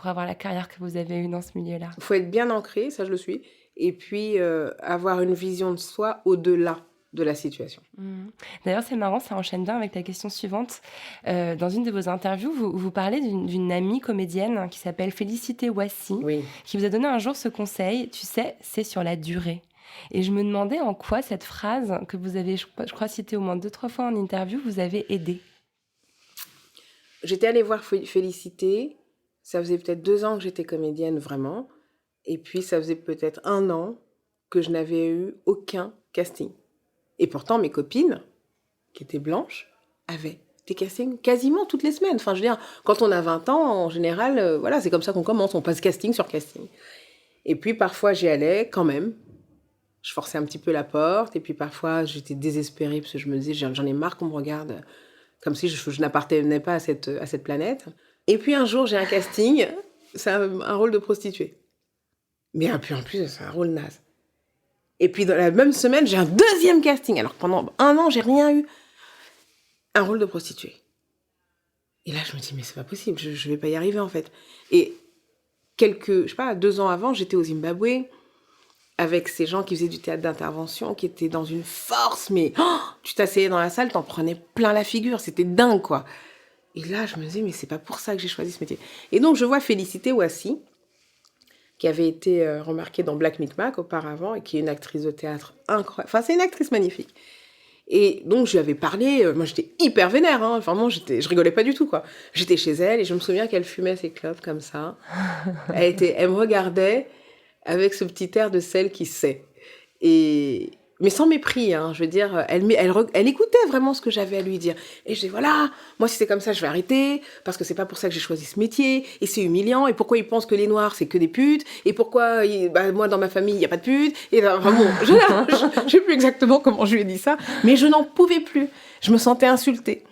avoir la carrière que vous avez eue dans ce milieu-là. Il faut être bien ancré, ça je le suis, et puis avoir une vision de soi au-delà de la situation. D'ailleurs, c'est marrant, ça enchaîne bien avec la question suivante. Dans une de vos interviews, vous parlez d'une amie comédienne qui s'appelle Félicité Ouassi, Oui. qui vous a donné un jour ce conseil, tu sais, c'est sur la durée. Et je me demandais en quoi cette phrase, que vous avez, je crois, citée au moins 2-3 fois en interview, vous avez aidé. J'étais allée voir Félicité, ça faisait peut-être 2 ans que j'étais comédienne vraiment, et puis ça faisait peut-être 1 an que je n'avais eu aucun casting. Et pourtant, mes copines, qui étaient blanches, avaient des castings quasiment toutes les semaines. Enfin, je veux dire, quand on a 20 ans, en général, voilà, c'est comme ça qu'on commence, on passe casting sur casting. Et puis parfois, j'y allais quand même. Je forçais un petit peu la porte, et puis parfois, j'étais désespérée, parce que je me disais, j'en ai marre qu'on me regarde comme si je n'appartenais pas à cette planète. Et puis un jour, j'ai un casting, c'est un rôle de prostituée. Mais puis en plus, c'est un rôle naze. Et puis dans la même semaine, j'ai un deuxième casting. Alors pendant 1 an, j'ai rien eu. Un rôle de prostituée. Et là, je me dis, mais c'est pas possible, je vais pas y arriver en fait. Et 2 ans avant, j'étais au Zimbabwe avec ces gens qui faisaient du théâtre d'intervention, qui étaient dans une force, mais tu t'asseyais dans la salle, t'en prenais plein la figure, c'était dingue quoi. Et là, je me disais, mais c'est pas pour ça que j'ai choisi ce métier. Et donc, je vois Félicité Ouassi, qui avait été remarquée dans Black Micmac auparavant, et qui est une actrice de théâtre incroyable. Enfin, c'est une actrice magnifique. Et donc, je lui avais parlé, moi j'étais hyper vénère, hein. Vraiment, je rigolais pas du tout, quoi. J'étais chez elle, et je me souviens qu'elle fumait ses clopes comme ça. Elle me regardait avec ce petit air de celle qui sait. Mais sans mépris, hein, je veux dire, elle écoutait vraiment ce que j'avais à lui dire. Et je dis, voilà, moi si c'est comme ça, je vais arrêter, parce que c'est pas pour ça que j'ai choisi ce métier, et c'est humiliant, et pourquoi ils pensent que les Noirs, c'est que des putes, et pourquoi, moi, dans ma famille, il n'y a pas de putes, et enfin bon, je sais plus exactement comment je lui ai dit ça, mais je n'en pouvais plus. Je me sentais insultée.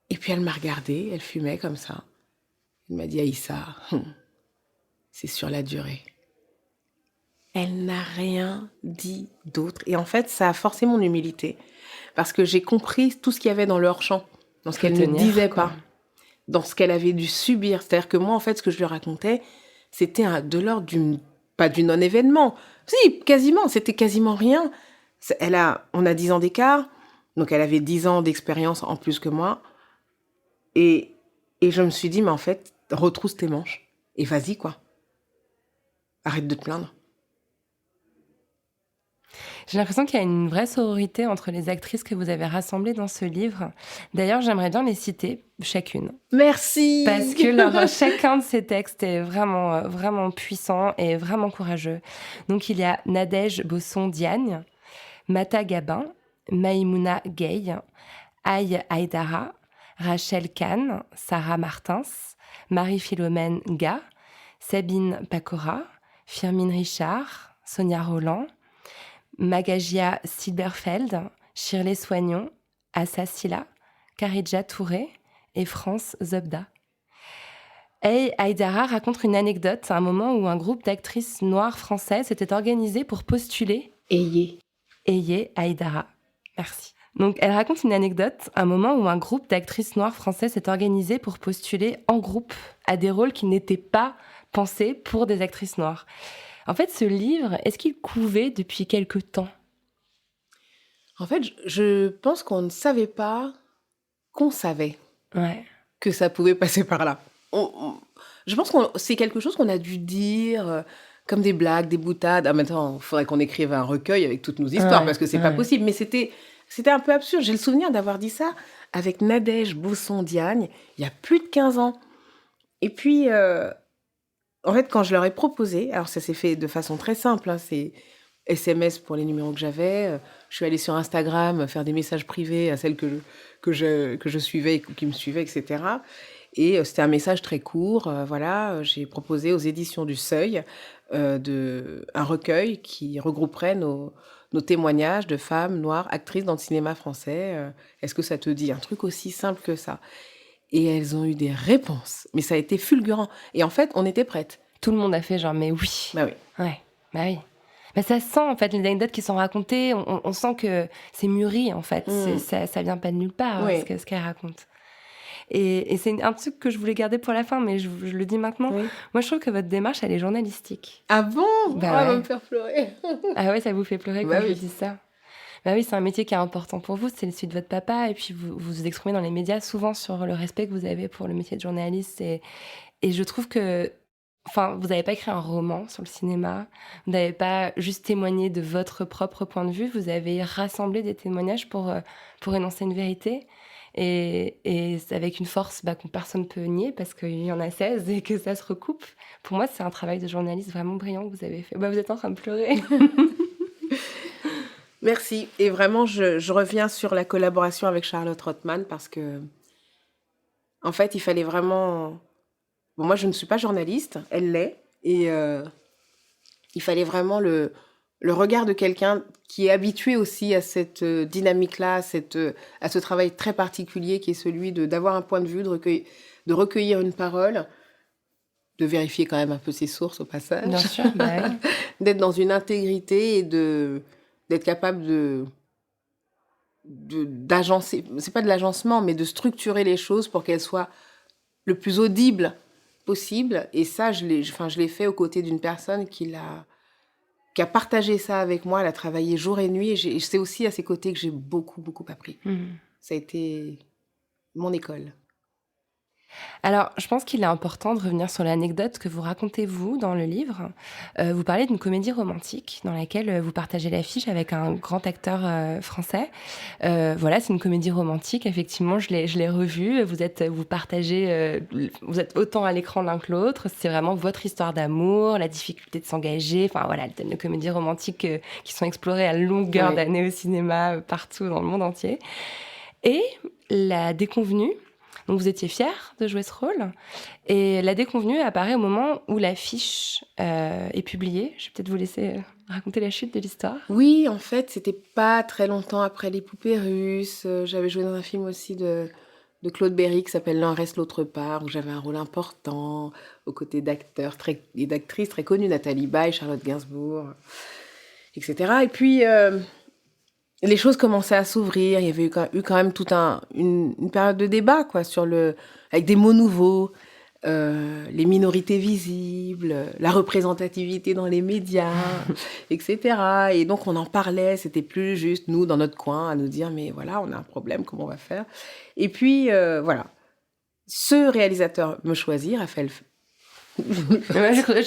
Et puis elle m'a regardée, elle fumait comme ça. Elle m'a dit, Aïssa, c'est sur la durée. Elle n'a rien dit d'autre. Et en fait, ça a forcé mon humilité. Parce que j'ai compris tout ce qu'il y avait dans leur champ, dans ce qu'elle ne disait pas, dans ce qu'elle avait dû subir. C'est-à-dire que moi, en fait, ce que je lui racontais, c'était de l'ordre pas du non-événement. Si, quasiment, c'était quasiment rien. On a 10 ans d'écart, donc elle avait 10 ans d'expérience en plus que moi. Et je me suis dit, mais en fait, retrousse tes manches. Et vas-y, quoi. Arrête de te plaindre. J'ai l'impression qu'il y a une vraie sororité entre les actrices que vous avez rassemblées dans ce livre. D'ailleurs, j'aimerais bien les citer chacune. Merci. Parce que chacun de ces textes est vraiment, vraiment puissant et vraiment courageux. Donc, il y a Nadège Bosson-Diagne, Mata Gabin, Maïmouna Gay, Aïe Aïdara, Rachel Kahn, Sarah Martins, Marie-Philomène Ga, Sabine Pacora, Firmin Richard, Sonia Roland, Magagia Silberfeld, Shirley Soignon, Assa Silla, Karidja Touré et France Zobda. Aïe Aïdara raconte une anecdote à un moment où un groupe d'actrices noires françaises s'était organisé pour postuler Aïe Aïdara. Merci. Donc, elle raconte une anecdote à un moment où un groupe d'actrices noires françaises s'est organisé pour postuler en groupe à des rôles qui n'étaient pas pensés pour des actrices noires. En fait, ce livre, est-ce qu'il couvait depuis quelque temps ? En fait, je pense qu'on ne savait pas qu'on savait que ça pouvait passer par là. Je pense que c'est quelque chose qu'on a dû dire comme des blagues, des boutades. Ah, maintenant, il faudrait qu'on écrive un recueil avec toutes nos histoires parce que c'est pas possible. Mais c'était un peu absurde. J'ai le souvenir d'avoir dit ça avec Nadège Bosson-Diagne il y a plus de 15 ans. Et puis... en fait, quand je leur ai proposé, alors ça s'est fait de façon très simple, hein, c'est SMS pour les numéros que j'avais, je suis allée sur Instagram faire des messages privés à celles que je suivais, qui me suivaient, etc. Et c'était un message très court. Voilà, j'ai proposé aux éditions du Seuil un recueil qui regrouperait nos témoignages de femmes noires actrices dans le cinéma français. Est-ce que ça te dit un truc aussi simple que ça? Et elles ont eu des réponses. Mais ça a été fulgurant. Et en fait, on était prêtes. Tout le monde a fait genre, mais oui. Bah oui. Ouais, bah oui. Bah ça sent, en fait, les anecdotes qui sont racontées, on sent que c'est mûri, en fait. Ça vient pas de nulle part, Oui. ce qu'elle raconte. Et c'est un truc que je voulais garder pour la fin, mais je le dis maintenant. Oui. Moi, je trouve que votre démarche, elle est journalistique. Ah bon? Bah Elle va ouais. me faire pleurer. Ah ouais, ça vous fait pleurer Bah quand oui. je dis ça? Bah oui, c'est un métier qui est important pour vous, c'est celui de votre papa, et puis vous vous exprimez dans les médias souvent sur le respect que vous avez pour le métier de journaliste, et je trouve que, enfin, vous n'avez pas écrit un roman sur le cinéma, vous n'avez pas juste témoigné de votre propre point de vue, vous avez rassemblé des témoignages pour énoncer une vérité, et c'est avec une force que personne ne peut nier, parce qu'il y en a 16 et que ça se recoupe. Pour moi, c'est un travail de journaliste vraiment brillant que vous avez fait. Vous êtes en train de pleurer. Merci. Et vraiment, je reviens sur la collaboration avec Charlotte Rothman parce que, en fait, il fallait vraiment... Bon, moi, je ne suis pas journaliste, elle l'est. Et il fallait vraiment le regard de quelqu'un qui est habitué aussi à cette dynamique-là, à ce travail très particulier qui est celui d'avoir un point de vue, de recueillir une parole, de vérifier quand même un peu ses sources au passage. Bien sûr, bah oui. D'être dans une intégrité et d'être capable d'agencer, c'est pas de l'agencement, mais de structurer les choses pour qu'elles soient le plus audibles possible. Et ça, je l'ai fait aux côtés d'une personne qui a partagé ça avec moi. Elle a travaillé jour et nuit. Et c'est aussi à ses côtés que j'ai beaucoup, beaucoup appris. Ça a été mon école. Alors, je pense qu'il est important de revenir sur l'anecdote que vous racontez, vous, dans le livre. Vous parlez d'une comédie romantique dans laquelle vous partagez l'affiche avec un grand acteur français. Voilà, c'est une comédie romantique. Effectivement, je l'ai revue. Vous partagez, vous êtes autant à l'écran l'un que l'autre. C'est vraiment votre histoire d'amour, la difficulté de s'engager. Enfin, voilà, les comédies romantiques qui sont explorées à longueur d'année au cinéma, partout dans le monde entier. Et La Déconvenue. Donc vous étiez fière de jouer ce rôle. Et La Déconvenue apparaît au moment où l'affiche est publiée. Je vais peut-être vous laisser raconter la chute de l'histoire. Oui, en fait, c'était pas très longtemps après Les Poupées Russes. J'avais joué dans un film aussi de Claude Berry qui s'appelle L'un reste l'autre part, où j'avais un rôle important aux côtés d'acteurs et d'actrices très connus, Nathalie Baye, Charlotte Gainsbourg, etc. Et puis... les choses commençaient à s'ouvrir. Il y avait eu quand même toute une période de débat, quoi, avec des mots nouveaux, les minorités visibles, la représentativité dans les médias, etc. Et donc, on en parlait. C'était plus juste, nous, dans notre coin, à nous dire, mais voilà, on a un problème, comment on va faire? Et puis, voilà. Ce réalisateur me choisit, Raphaël...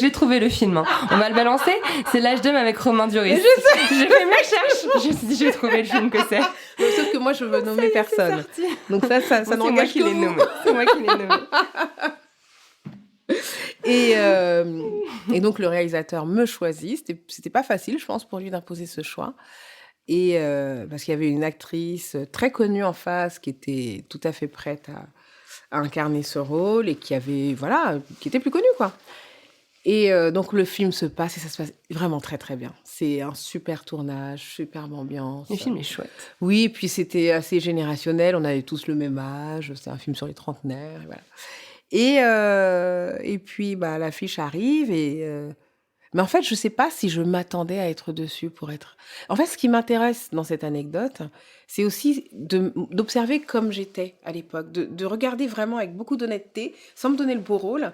J'ai trouvé le film. On va le balancer. C'est L'âge d'homme avec Romain Duris. J'ai fait mes recherches. Je me suis dit, j'ai trouvé le film que c'est. Sauf que moi, je veux nommer personne. Donc ça n'engage que vous. C'est moi qui l'ai nommé. Et donc, le réalisateur me choisit. C'était pas facile, je pense, pour lui d'imposer ce choix. Et parce qu'il y avait une actrice très connue en face qui était tout à fait prête à incarner ce rôle et qui était plus connue, quoi. Et donc, le film se passe et ça se passe vraiment très, très bien. C'est un super tournage, superbe ambiance. Le film est chouette. Oui, et puis c'était assez générationnel. On avait tous le même âge. C'est un film sur les trentenaires. Et voilà. Et puis, l'affiche arrive mais en fait, je ne sais pas si je m'attendais à être dessus pour être... En fait, ce qui m'intéresse dans cette anecdote, c'est aussi d'observer comme j'étais à l'époque, de regarder vraiment avec beaucoup d'honnêteté, sans me donner le beau rôle,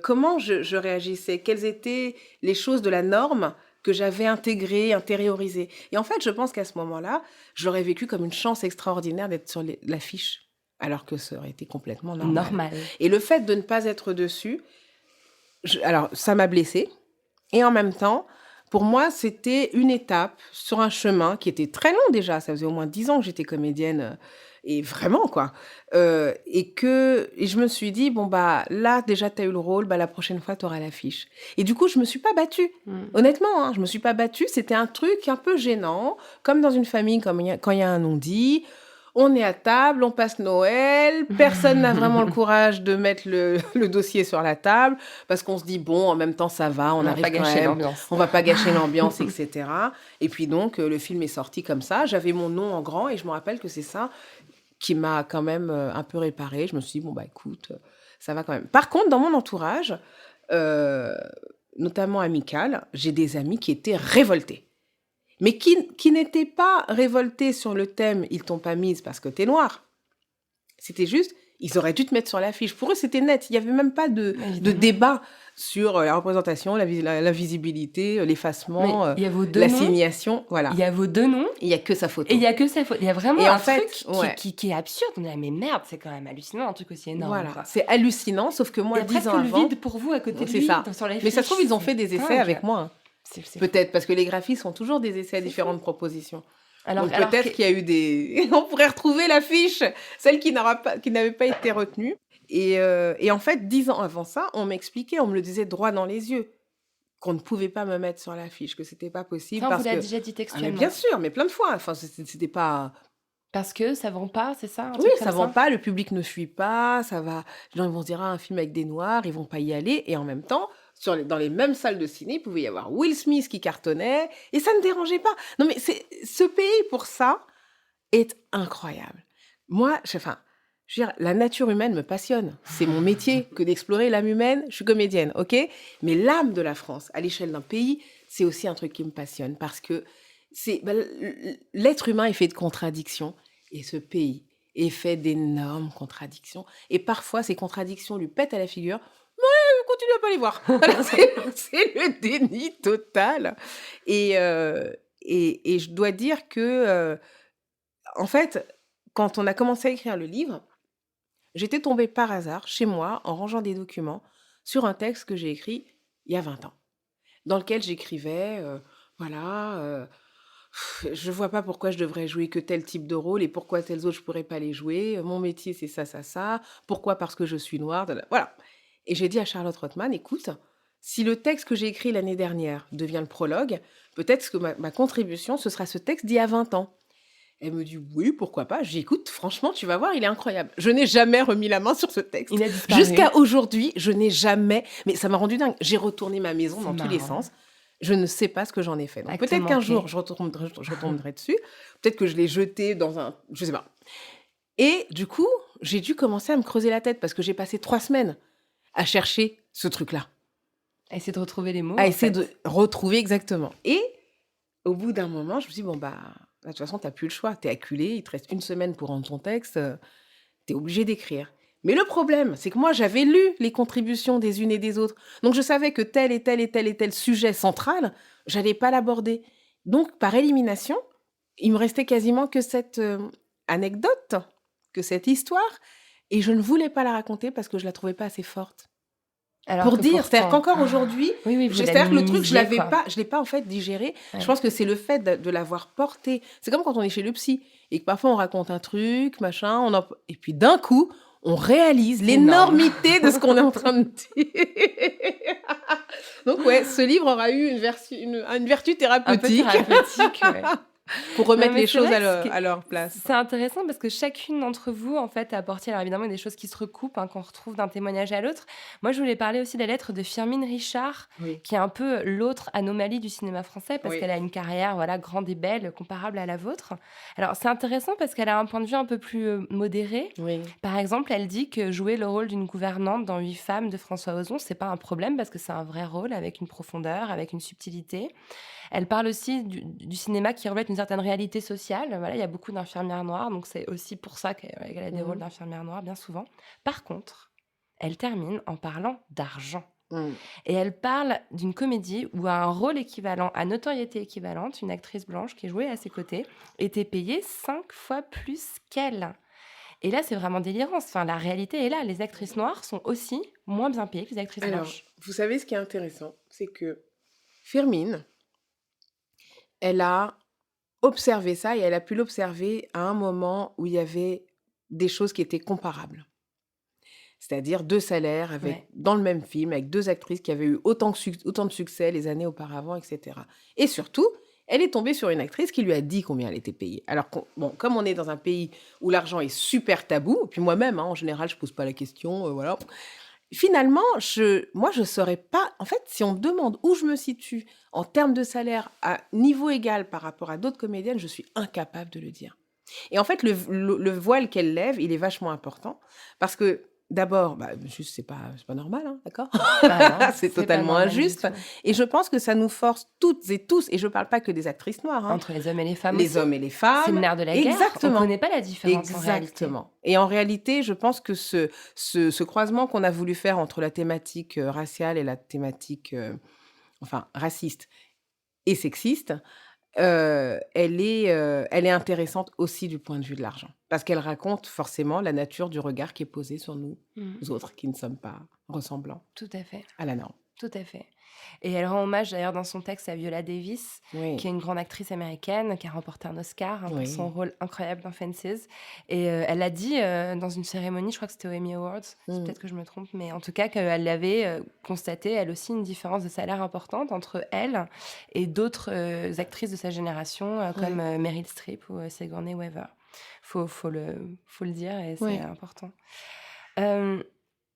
comment je réagissais, quelles étaient les choses de la norme que j'avais intégrées, intériorisées. Et en fait, je pense qu'à ce moment-là, je l'aurais vécu comme une chance extraordinaire d'être sur l'affiche, alors que ça aurait été complètement normal. Et le fait de ne pas être dessus, alors ça m'a blessée. Et en même temps, pour moi, c'était une étape sur un chemin qui était très long déjà. Ça faisait au moins 10 ans que j'étais comédienne. Et vraiment, quoi. Et je me suis dit, là, déjà, tu as eu le rôle. La prochaine fois, tu auras l'affiche. Et du coup, je ne me suis pas battue. Honnêtement, je ne me suis pas battue. C'était un truc un peu gênant. Comme dans une famille, quand il y a un non-dit. on est à table, on passe Noël, personne n'a vraiment le courage de mettre le dossier sur la table, parce qu'on se dit, bon, en même temps, ça va, on va arrive pas quand gâcher même, l'ambiance. on va pas gâcher l'ambiance, etc. Et puis donc, le film est sorti comme ça, j'avais mon nom en grand, et je me rappelle que c'est ça qui m'a quand même un peu réparée. Je me suis dit, bon, bah écoute, ça va quand même. Par contre, dans mon entourage, notamment amical, j'ai des amis qui étaient révoltés. Mais qui n'étaient pas révoltés sur le thème « Ils t'ont pas mise parce que t'es noire ». C'était juste, ils auraient dû te mettre sur l'affiche. Pour eux, c'était net. Il n'y avait même pas de débat sur la représentation, la visibilité, l'effacement, il y a vos deux l'assignation. Voilà. Il y a vos deux noms. Il n'y a que sa photo. Et il y a que ça. Il y a vraiment Et un en fait, truc ouais. qui est absurde. On est là, mais merde, c'est quand même hallucinant, un truc aussi énorme. Voilà. Quoi. C'est hallucinant, sauf que moi, il y a 10 presque ans le avant... vide pour vous à côté de C'est lui, ça. sur les Mais ça se trouve, ils ont fiches, fait des c'est essais dingue. avec moi. Hein. C'est Peut-être, parce que les graphistes font toujours des essais à différentes propositions. Alors, Donc peut-être qu'il y a eu des... On pourrait retrouver l'affiche, celle qui n'avait pas été retenue. Et en fait, 10 ans avant ça, on m'expliquait, on me le disait droit dans les yeux, qu'on ne pouvait pas me mettre sur l'affiche, que c'était pas possible. on parce vous l'a que... déjà dit Ah, mais textuellement. bien sûr, mais plein de fois. Enfin, c'était pas... Parce que ça vend pas, c'est ça un Oui, truc ça comme vend pas, le public ne suit pas, ça va... Les gens ils vont se dire, ah, un film avec des noirs, ils vont pas y aller. Et en même temps, dans les mêmes salles de ciné, il pouvait y avoir Will Smith qui cartonnait, et ça ne dérangeait pas. Non, mais ce pays, pour ça, est incroyable. Moi, je veux dire, la nature humaine me passionne. C'est mon métier que d'explorer l'âme humaine. Je suis comédienne, ok ? Mais l'âme de la France, à l'échelle d'un pays, c'est aussi un truc qui me passionne parce que l'être humain est fait de contradictions et ce pays est fait d'énormes contradictions. Et parfois, ces contradictions lui pètent à la figure. Mais continue à pas les voir. Alors, c'est le déni total. Et je dois dire que, en fait, quand on a commencé à écrire le livre, j'étais tombée par hasard, chez moi, en rangeant des documents, sur un texte que j'ai écrit il y a 20 ans, dans lequel j'écrivais, je vois pas pourquoi je devrais jouer que tel type de rôle et pourquoi tels autres je pourrais pas les jouer. Mon métier, c'est ça, ça, ça. Pourquoi ? Parce que je suis noire. Voilà. Et j'ai dit à Charlotte Rothman, écoute, si le texte que j'ai écrit l'année dernière devient le prologue, peut-être que ma contribution, ce sera ce texte d'il y a 20 ans. Elle me dit, oui, pourquoi pas. Je dis, écoute, franchement, tu vas voir, il est incroyable. Je n'ai jamais remis la main sur ce texte. Il a disparu. Jusqu'à aujourd'hui, je n'ai jamais... Mais ça m'a rendu dingue. J'ai retourné ma maison dans tous les sens. Je ne sais pas ce que j'en ai fait. Donc, peut-être qu'un jour, je retomberai dessus. Peut-être que je l'ai jeté dans un... Je sais pas. Et du coup, j'ai dû commencer à me creuser la tête parce que j'ai passé 3 semaines à chercher ce truc-là. À essayer de retrouver les mots. À essayer de retrouver exactement. Et au bout d'un moment, je me suis dit, bon, bah... De toute façon, tu n'as plus le choix. Tu es acculé, il te reste 1 semaine pour rendre ton texte. Tu es obligé d'écrire. Mais le problème, c'est que moi, j'avais lu les contributions des unes et des autres. Donc, je savais que tel et tel et tel et tel sujet central, je n'allais pas l'aborder. Donc, par élimination, il me restait quasiment que cette anecdote, que cette histoire. Et je ne voulais pas la raconter parce que je ne la trouvais pas assez forte. Alors pour dire, pourtant... c'est-à-dire qu'encore aujourd'hui, c'est-à-dire que le truc, je l'ai pas en fait digéré. Ouais. Je pense que c'est le fait de l'avoir porté. C'est comme quand on est chez le psy et que parfois on raconte un truc, machin, et puis d'un coup, on réalise l'énormité de ce qu'on est en train de dire. Donc ouais, ce livre aura eu une vertu thérapeutique. Un peu thérapeutique, ouais. Pour remettre les choses à leur place. C'est intéressant parce que chacune d'entre vous, en fait, a apporté, alors évidemment, des choses qui se recoupent, qu'on retrouve d'un témoignage à l'autre. Moi, je voulais parler aussi de la lettre de Firmin Richard, qui est un peu l'autre anomalie du cinéma français, parce qu'elle a une carrière grande et belle, comparable à la vôtre. Alors, c'est intéressant parce qu'elle a un point de vue un peu plus modéré. Oui. Par exemple, elle dit que jouer le rôle d'une gouvernante dans 8 femmes de François Ozon, c'est pas un problème parce que c'est un vrai rôle avec une profondeur, avec une subtilité. Elle parle aussi du cinéma qui reflète une certaine réalité sociale. Voilà, il y a beaucoup d'infirmières noires, donc c'est aussi pour ça qu'elle a des rôles d'infirmières noires, bien souvent. Par contre, elle termine en parlant d'argent. Et elle parle d'une comédie où un rôle équivalent, à notoriété équivalente, une actrice blanche qui jouait à ses côtés, était payée 5 fois plus qu'elle. Et là, c'est vraiment délirant. Enfin, la réalité est là. Les actrices noires sont aussi moins bien payées que les actrices blanches. Vous savez, ce qui est intéressant, c'est que Firmin... Elle a observé ça et elle a pu l'observer à un moment où il y avait des choses qui étaient comparables. C'est-à-dire 2 salaires dans le même film, avec 2 actrices qui avaient eu autant de succès les années auparavant, etc. Et surtout, elle est tombée sur une actrice qui lui a dit combien elle était payée. Alors, comme on est dans un pays où l'argent est super tabou, puis moi-même, en général, je ne pose pas la question, voilà. Finalement, moi, je ne saurais pas... En fait, si on me demande où je me situe en termes de salaire à niveau égal par rapport à d'autres comédiennes, je suis incapable de le dire. Et en fait, le voile qu'elle lève, il est vachement important parce que, d'abord, juste, c'est pas normal, d'accord? C'est totalement injuste. Et je pense que ça nous force toutes et tous, et je ne parle pas que des actrices noires. Entre les hommes et les femmes Les hommes et les femmes. C'est le nerf de la guerre. Exactement. On ne connaît pas la différence en réalité. Exactement. Et en réalité, je pense que ce croisement qu'on a voulu faire entre la thématique raciale et la thématique raciste et sexiste, elle est intéressante aussi du point de vue de l'argent. Parce qu'elle raconte forcément la nature du regard qui est posé sur nous autres qui ne sommes pas ressemblants Tout à fait. à la norme. Tout à fait. Et elle rend hommage d'ailleurs dans son texte à Viola Davis, Oui. qui est une grande actrice américaine, qui a remporté un Oscar pour Oui. son rôle incroyable dans Fences. Et elle l'a dit dans une cérémonie, je crois que c'était aux Emmy Awards, peut-être que je me trompe, mais en tout cas qu'elle avait constaté, elle aussi, une différence de salaire importante entre elle et d'autres actrices de sa génération, comme Meryl Streep ou Sigourney Weaver. Faut le dire, et c'est important.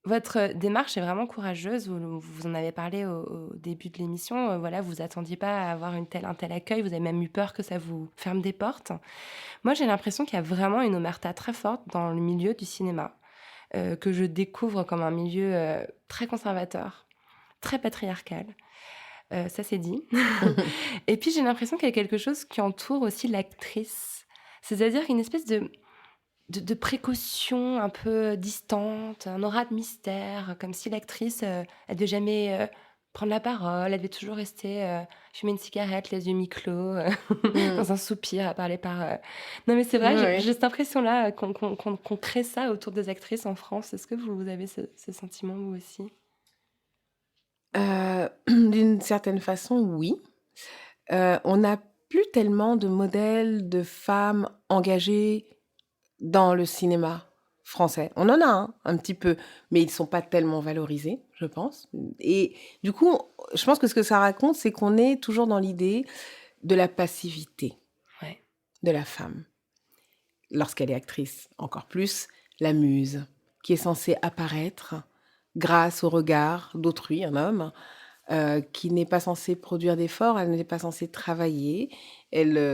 Votre démarche est vraiment courageuse. Vous en avez parlé au début de l'émission. Voilà, vous attendiez pas à avoir un tel accueil. Vous avez même eu peur que ça vous ferme des portes. Moi, j'ai l'impression qu'il y a vraiment une omerta très forte dans le milieu du cinéma, que je découvre comme un milieu très conservateur, très patriarcal. Ça, c'est dit. Et puis, j'ai l'impression qu'il y a quelque chose qui entoure aussi l'actrice. C'est-à-dire une espèce de précaution un peu distante, un aura de mystère, comme si l'actrice, elle devait jamais prendre la parole, elle devait toujours rester fumer une cigarette, les yeux mi-clos, dans un soupir, à parler par... Non mais c'est vrai, j'ai cette impression-là qu'on crée ça autour des actrices en France. Est-ce que vous avez ce sentiment, vous aussi? D'une certaine façon, oui. On n'a plus tellement de modèles de femmes engagées dans le cinéma français. On en a un petit peu, mais ils ne sont pas tellement valorisés, je pense. Et du coup, je pense que ce que ça raconte, c'est qu'on est toujours dans l'idée de la passivité de la femme. Lorsqu'elle est actrice, encore plus, la muse, qui est censée apparaître grâce au regard d'autrui, un homme, qui n'est pas censé produire d'efforts, elle n'est pas censée travailler,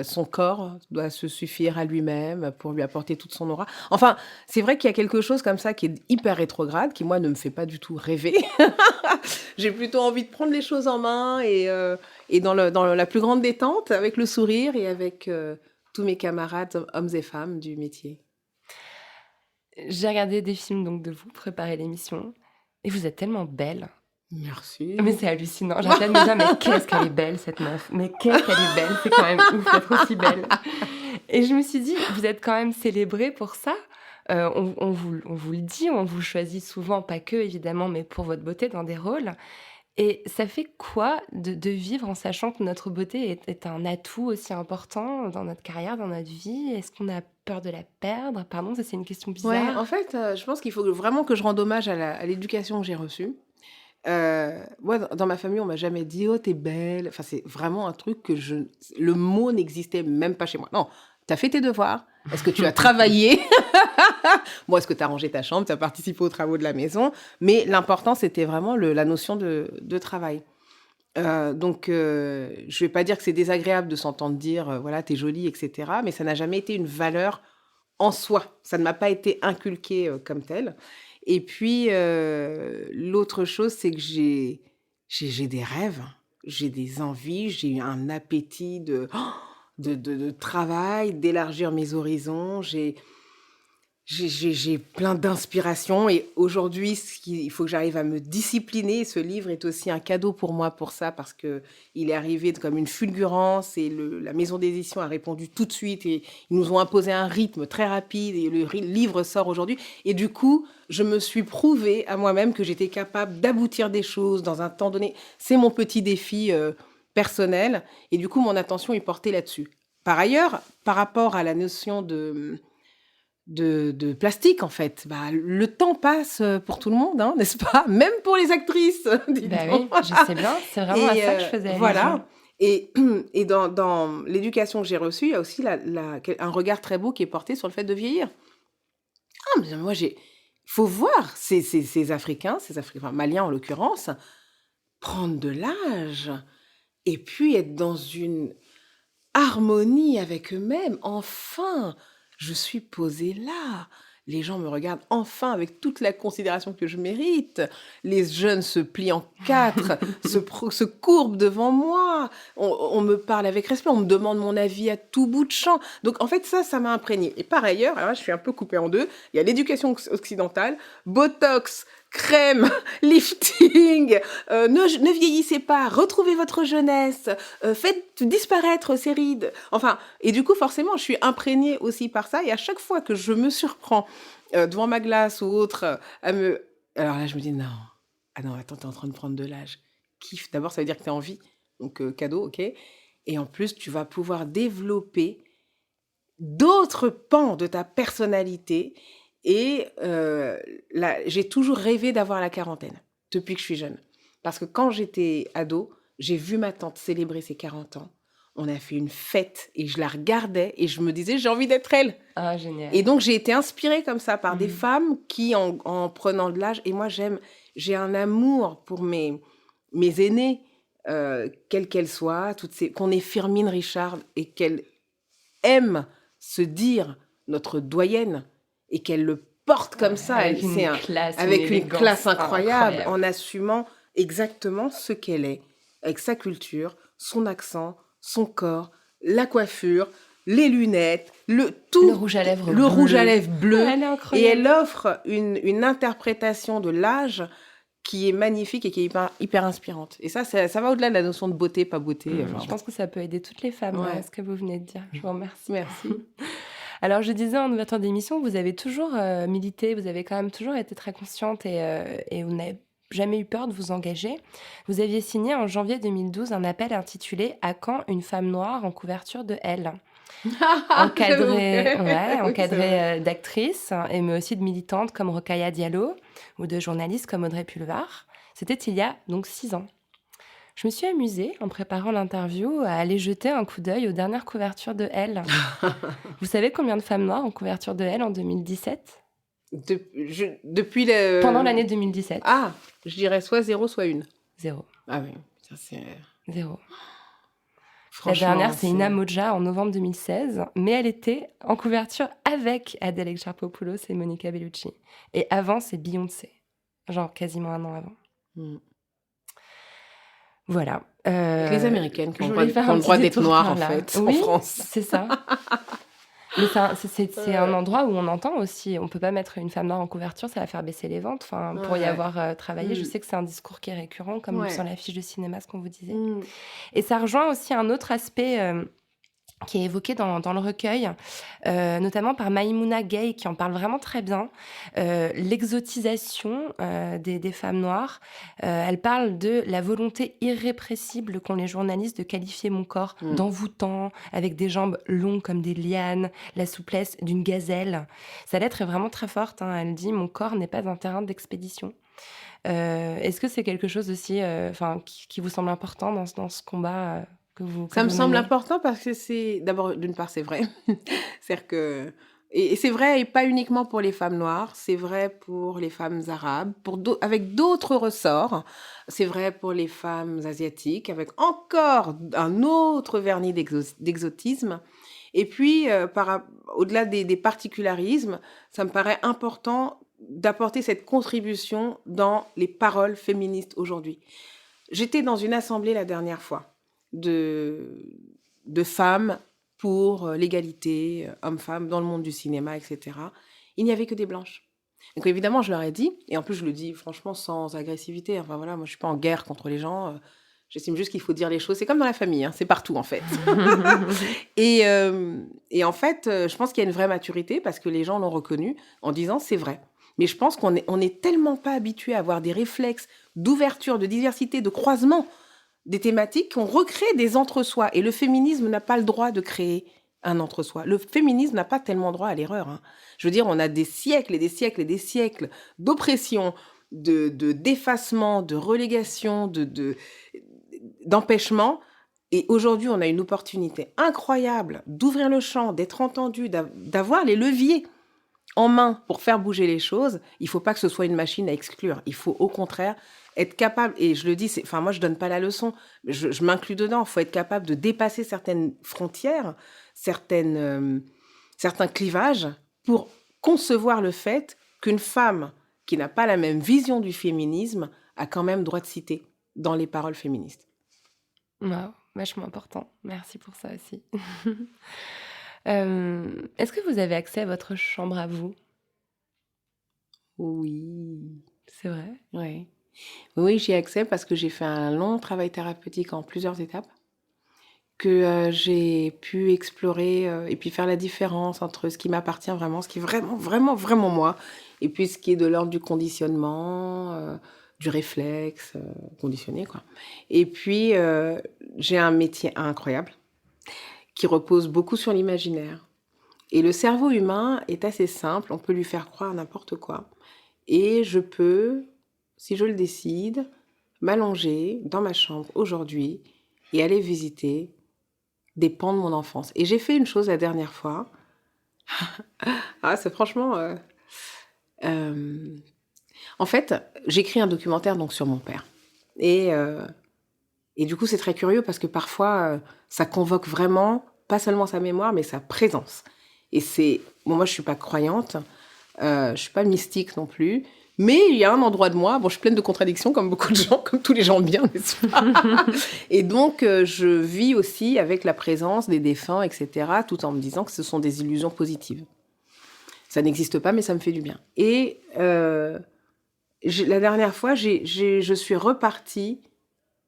son corps doit se suffire à lui-même pour lui apporter toute son aura. Enfin, c'est vrai qu'il y a quelque chose comme ça qui est hyper rétrograde, qui moi ne me fait pas du tout rêver. J'ai plutôt envie de prendre les choses en main et dans la plus grande détente, avec le sourire et avec tous mes camarades, hommes et femmes du métier. J'ai regardé des films donc de vous, préparer l'émission, et vous êtes tellement belle. Merci. Mais c'est hallucinant. J'arrête de me dire, mais qu'est-ce qu'elle est belle, cette meuf. Mais qu'est-ce qu'elle est belle. C'est quand même ouf d'être aussi belle. Et je me suis dit, vous êtes quand même célébrée pour ça. On vous le dit, on vous choisit souvent, pas que évidemment, mais pour votre beauté dans des rôles. Et ça fait quoi de vivre en sachant que notre beauté est un atout aussi important dans notre carrière, dans notre vie? Est-ce qu'on a peur de la perdre? Pardon, ça c'est une question bizarre. Ouais, en fait, je pense qu'il faut vraiment que je rende hommage à l'éducation que j'ai reçue. Moi, dans ma famille, on m'a jamais dit « Oh, t'es belle ». Enfin, c'est vraiment un truc que le mot n'existait même pas chez moi. Non, t'as fait tes devoirs. Est-ce que tu as travaillé? Bon, est-ce que t'as rangé ta chambre? T'as participé aux travaux de la maison? Mais l'important, c'était vraiment la notion de travail. Donc, je vais pas dire que c'est désagréable de s'entendre dire voilà, t'es jolie, etc. Mais ça n'a jamais été une valeur en soi. Ça ne m'a pas été inculqué comme tel. Et puis, l'autre chose, c'est que j'ai des rêves, j'ai des envies, j'ai un appétit de travail, d'élargir mes horizons. J'ai plein d'inspiration. Et aujourd'hui, il faut que j'arrive à me discipliner. Ce livre est aussi un cadeau pour moi pour ça, parce qu'il est arrivé comme une fulgurance et la maison d'édition a répondu tout de suite. Et ils nous ont imposé un rythme très rapide et le livre sort aujourd'hui. Et du coup, je me suis prouvé à moi-même que j'étais capable d'aboutir des choses dans un temps donné. C'est mon petit défi personnel. Et du coup, mon attention est portée là-dessus. Par ailleurs, par rapport à la notion de plastique, en fait. Le temps passe pour tout le monde, n'est-ce pas? Même pour les actrices, dis donc. Oui, je sais bien. C'est vraiment à ça que je faisais allusion. Voilà. Et, et dans l'éducation que j'ai reçue, il y a aussi un regard très beau qui est porté sur le fait de vieillir. Ah, mais moi, il faut voir ces Africains, enfin, Maliens en l'occurrence, prendre de l'âge et puis être dans une harmonie avec eux-mêmes. Enfin, je suis posée là. Les gens me regardent enfin avec toute la considération que je mérite. Les jeunes se plient en quatre, se courbent devant moi. On me parle avec respect, on me demande mon avis à tout bout de champ. Donc en fait, ça m'a imprégnée. Et par ailleurs, alors là, je suis un peu coupée en deux. Il y a l'éducation occidentale, Botox, crème, lifting, ne vieillissez pas, retrouvez votre jeunesse, faites disparaître ces rides. Enfin, et du coup, forcément, je suis imprégnée aussi par ça. Et à chaque fois que je me surprends devant ma glace ou autre, alors là, je me dis, non, ah non, attends, t'es en train de prendre de l'âge. Kiffe, d'abord, ça veut dire que t'es en vie. Donc, cadeau, ok. Et en plus, tu vas pouvoir développer d'autres pans de ta personnalité. Et j'ai toujours rêvé d'avoir la quarantaine, depuis que je suis jeune. Parce que quand j'étais ado, j'ai vu ma tante célébrer ses 40 ans. On a fait une fête et je la regardais et je me disais, j'ai envie d'être elle. Ah, génial. Et donc, j'ai été inspirée comme ça par des femmes qui, en prenant de l'âge, et moi, j'ai un amour pour mes aînées, quelles qu'elles soient, qu'on ait Firmin Richard et qu'elle aime se dire notre doyenne et qu'elle le porte comme ça, avec une classe incroyable, en assumant exactement ce qu'elle est, avec sa culture, son accent, son corps, la coiffure, les lunettes, le rouge à lèvres bleu. Elle est incroyable. Et elle offre une interprétation de l'âge qui est magnifique et qui est hyper inspirante. Et ça va au-delà de la notion de beauté, pas beauté. Je pense que ça peut aider toutes les femmes, ce que vous venez de dire. Je vous remercie. Merci. Alors, je disais en ouverture d'émission, vous avez toujours milité, vous avez quand même toujours été très consciente et vous n'avez jamais eu peur de vous engager. Vous aviez signé en janvier 2012 un appel intitulé « À quand une femme noire en couverture de Elle ?» encadrée d'actrices, mais aussi de militantes comme Rokhaya Diallo ou de journalistes comme Audrey Pulvar. C'était il y a donc 6 ans. Je me suis amusée, en préparant l'interview, à aller jeter un coup d'œil aux dernières couvertures de Elle. Vous savez combien de femmes noires en couverture de Elle en 2017 ? Pendant l'année 2017. Ah, je dirais soit 0, soit 1. 0. Ah oui, ça c'est... 0. La dernière, c'est Ina Moja en novembre 2016, mais elle était en couverture avec Adèle Exarchopoulos et Monica Bellucci. Et avant, c'est Beyoncé, genre quasiment un an avant. Voilà. Les Américaines qui ont le droit d'être noires, en fait, en France. C'est ça. Mais c'est un endroit où on entend aussi, on ne peut pas mettre une femme noire en couverture, ça va faire baisser les ventes. Enfin, pour y avoir travaillé, je sais que c'est un discours qui est récurrent, comme sur la fiche de cinéma, ce qu'on vous disait. Et ça rejoint aussi un autre aspect qui est évoqué dans le recueil, notamment par Maïmouna Gay, qui en parle vraiment très bien, l'exotisation des femmes noires. Elle parle de la volonté irrépressible qu'ont les journalistes de qualifier mon corps d'envoûtant, avec des jambes longues comme des lianes, la souplesse d'une gazelle. Sa lettre est vraiment très forte, hein. Elle dit « Mon corps n'est pas un terrain d'expédition ». Est-ce que c'est quelque chose aussi qui vous semble important dans ce combat Ça me semble important parce que c'est... D'abord, d'une part, c'est vrai. C'est-à-dire que... Et c'est vrai, et pas uniquement pour les femmes noires, c'est vrai pour les femmes arabes, avec d'autres ressorts. C'est vrai pour les femmes asiatiques, avec encore un autre vernis d'exotisme. Et puis, au-delà des particularismes, ça me paraît important d'apporter cette contribution dans les paroles féministes aujourd'hui. J'étais dans une assemblée la dernière fois de femmes pour l'égalité homme-femme dans le monde du cinéma, etc. Il n'y avait que des blanches. Donc évidemment, je leur ai dit, et en plus je le dis franchement sans agressivité, enfin voilà, moi je suis pas en guerre contre les gens, j'estime juste qu'il faut dire les choses, c'est comme dans la famille, hein, c'est partout en fait. et en fait, je pense qu'il y a une vraie maturité parce que les gens l'ont reconnu en disant c'est vrai. Mais je pense qu'on est tellement pas habitué à avoir des réflexes d'ouverture, de diversité, de croisement des thématiques qu'on recrée des entre-soi. Et le féminisme n'a pas le droit de créer un entre-soi. Le féminisme n'a pas tellement droit à l'erreur. Hein. Je veux dire, on a des siècles et des siècles et des siècles d'oppression, d'effacement, de relégation, d'empêchement. Et aujourd'hui, on a une opportunité incroyable d'ouvrir le champ, d'être entendu, d'avoir les leviers en main pour faire bouger les choses. Il ne faut pas que ce soit une machine à exclure. Il faut au contraire être capable, et je le dis, moi je ne donne pas la leçon, je m'inclus dedans, il faut être capable de dépasser certaines frontières, certains clivages, pour concevoir le fait qu'une femme qui n'a pas la même vision du féminisme a quand même droit de citer dans les paroles féministes. Wow, vachement important. Merci pour ça aussi. Est-ce que vous avez accès à votre chambre à vous ? Oui. C'est vrai ? Oui. Oui, j'y ai accès parce que j'ai fait un long travail thérapeutique en plusieurs étapes, que j'ai pu explorer et puis faire la différence entre ce qui m'appartient vraiment, ce qui est vraiment, vraiment, vraiment moi, et puis ce qui est de l'ordre du conditionnement, du réflexe, conditionné, quoi. Et puis, j'ai un métier incroyable qui repose beaucoup sur l'imaginaire. Et le cerveau humain est assez simple, on peut lui faire croire n'importe quoi. Et je peux, si je le décide, m'allonger dans ma chambre aujourd'hui et aller visiter des pans de mon enfance. Et j'ai fait une chose la dernière fois. C'est franchement... En fait, j'écris un documentaire donc, sur mon père. Et du coup, c'est très curieux parce que parfois, ça convoque vraiment, pas seulement sa mémoire, mais sa présence. Et c'est... Bon, moi, je ne suis pas croyante, je ne suis pas mystique non plus, mais il y a un endroit de moi, je suis pleine de contradictions comme beaucoup de gens, comme tous les gens bien, n'est-ce pas ? Et donc, je vis aussi avec la présence des défunts, etc., tout en me disant que ce sont des illusions positives. Ça n'existe pas, mais ça me fait du bien. Et la dernière fois, je suis repartie,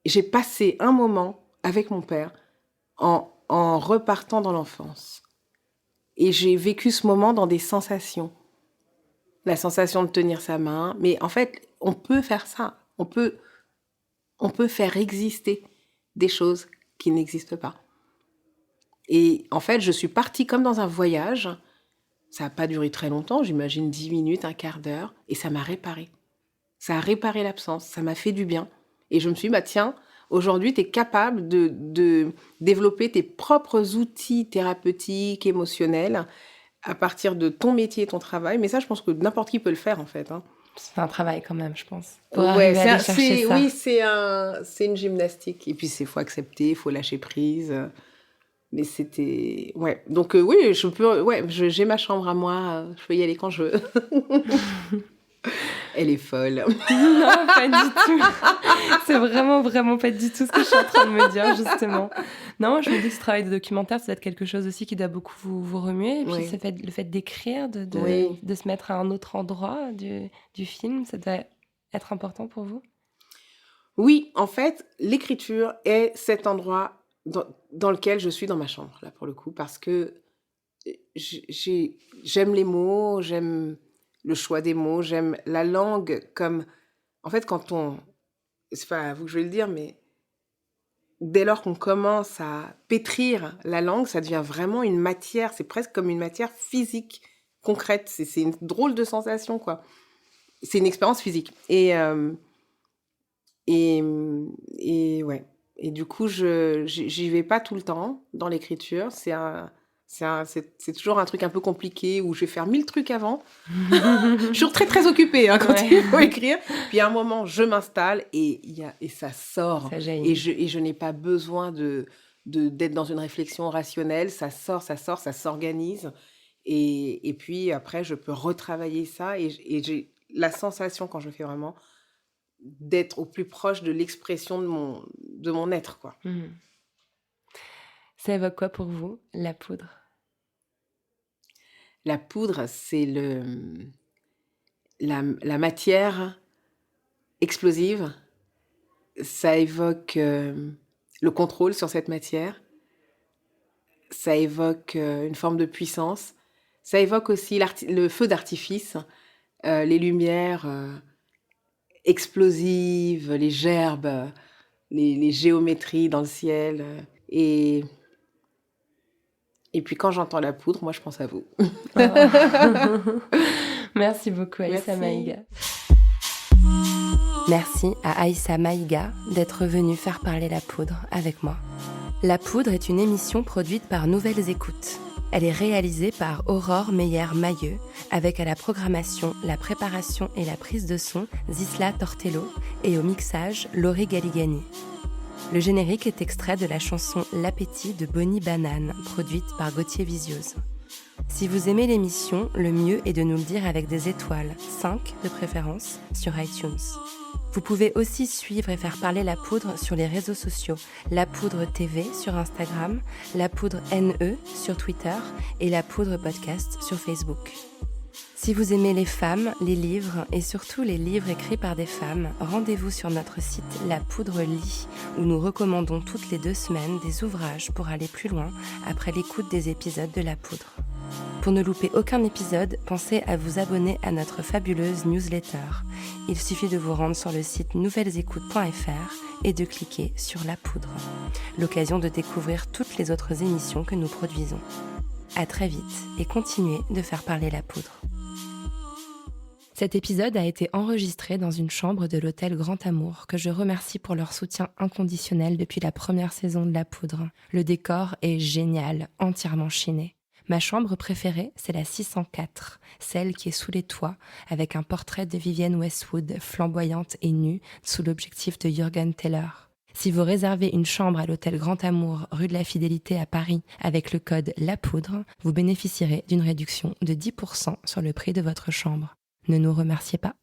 j'ai passé un moment avec mon père en repartant dans l'enfance. Et j'ai vécu ce moment dans des sensations. La sensation de tenir sa main. Mais en fait, on peut faire ça. On peut faire exister des choses qui n'existent pas. Et en fait, je suis partie comme dans un voyage. Ça n'a pas duré très longtemps, j'imagine 10 minutes, un quart d'heure. Et ça m'a réparé. Ça a réparé l'absence. Ça m'a fait du bien. Et je me suis dit, tiens, aujourd'hui, tu es capable de développer tes propres outils thérapeutiques, émotionnels, à partir de ton métier et ton travail. Mais ça, je pense que n'importe qui peut le faire, en fait. C'est un travail quand même, je pense. Pour arriver à aller chercher ça. Oui, c'est une gymnastique. Et puis, il faut accepter, il faut lâcher prise. Mais c'était... Ouais. Donc, oui, j'ai ma chambre à moi. Je peux y aller quand je veux. Elle est folle. Non, pas du tout. C'est vraiment, vraiment pas du tout ce que je suis en train de me dire, justement. Non, je me dis que ce travail de documentaire, ça doit être quelque chose aussi qui doit beaucoup vous remuer. Et puis, le fait d'écrire, de se mettre à un autre endroit du film, ça doit être important pour vous ? Oui, en fait, l'écriture est cet endroit dans lequel je suis dans ma chambre, là, pour le coup, parce que j'aime les mots, j'aime le choix des mots, j'aime la langue comme... En fait, c'est pas à vous que je vais le dire, mais dès lors qu'on commence à pétrir la langue, ça devient vraiment une matière, c'est presque comme une matière physique, concrète. C'est une drôle de sensation, quoi. C'est une expérience physique. Et ouais. Et du coup, j'y vais pas tout le temps dans l'écriture. C'est toujours un truc un peu compliqué où je vais faire 1000 trucs avant. Je suis toujours très, très occupée quand il faut écrire. Puis à un moment, je m'installe et ça sort. Ça et je n'ai pas besoin d'être dans une réflexion rationnelle. Ça sort, ça s'organise. Et puis après, je peux retravailler ça. Et j'ai la sensation, quand je fais vraiment, d'être au plus proche de l'expression de mon être, quoi. Mmh. Ça évoque quoi pour vous, la poudre ? La poudre, c'est la matière explosive. Ça évoque le contrôle sur cette matière. Ça évoque une forme de puissance. Ça évoque aussi le feu d'artifice, les lumières explosives, les gerbes, les géométries dans le ciel. Et puis quand j'entends la poudre, moi je pense à vous. Merci beaucoup Aïssa Maïga. Merci à Aïssa Maïga d'être venue faire parler la poudre avec moi. La Poudre est une émission produite par Nouvelles Écoutes. Elle est réalisée par Aurore Meyer-Mailleux, avec à la programmation, la préparation et la prise de son Zisla Tortello et au mixage Laurie Galigani. Le générique est extrait de la chanson L'appétit de Bonnie Banane, produite par Gauthier Visiose. Si vous aimez l'émission, le mieux est de nous le dire avec des étoiles, 5 de préférence, sur iTunes. Vous pouvez aussi suivre et faire parler La Poudre sur les réseaux sociaux, La Poudre TV sur Instagram, La Poudre NE sur Twitter et La Poudre Podcast sur Facebook. Si vous aimez les femmes, les livres et surtout les livres écrits par des femmes, rendez-vous sur notre site La Poudre Lit, où nous recommandons toutes les 2 semaines des ouvrages pour aller plus loin après l'écoute des épisodes de La Poudre. Pour ne louper aucun épisode, pensez à vous abonner à notre fabuleuse newsletter. Il suffit de vous rendre sur le site nouvellesécoutes.fr et de cliquer sur La Poudre. L'occasion de découvrir toutes les autres émissions que nous produisons. À très vite et continuez de faire parler La Poudre. Cet épisode a été enregistré dans une chambre de l'hôtel Grand Amour, que je remercie pour leur soutien inconditionnel depuis la première saison de La Poudre. Le décor est génial, entièrement chiné. Ma chambre préférée, c'est la 604, celle qui est sous les toits, avec un portrait de Vivienne Westwood, flamboyante et nue, sous l'objectif de Jürgen Teller. Si vous réservez une chambre à l'hôtel Grand Amour, rue de la Fidélité à Paris, avec le code La Poudre, vous bénéficierez d'une réduction de 10% sur le prix de votre chambre. Ne nous remerciez pas.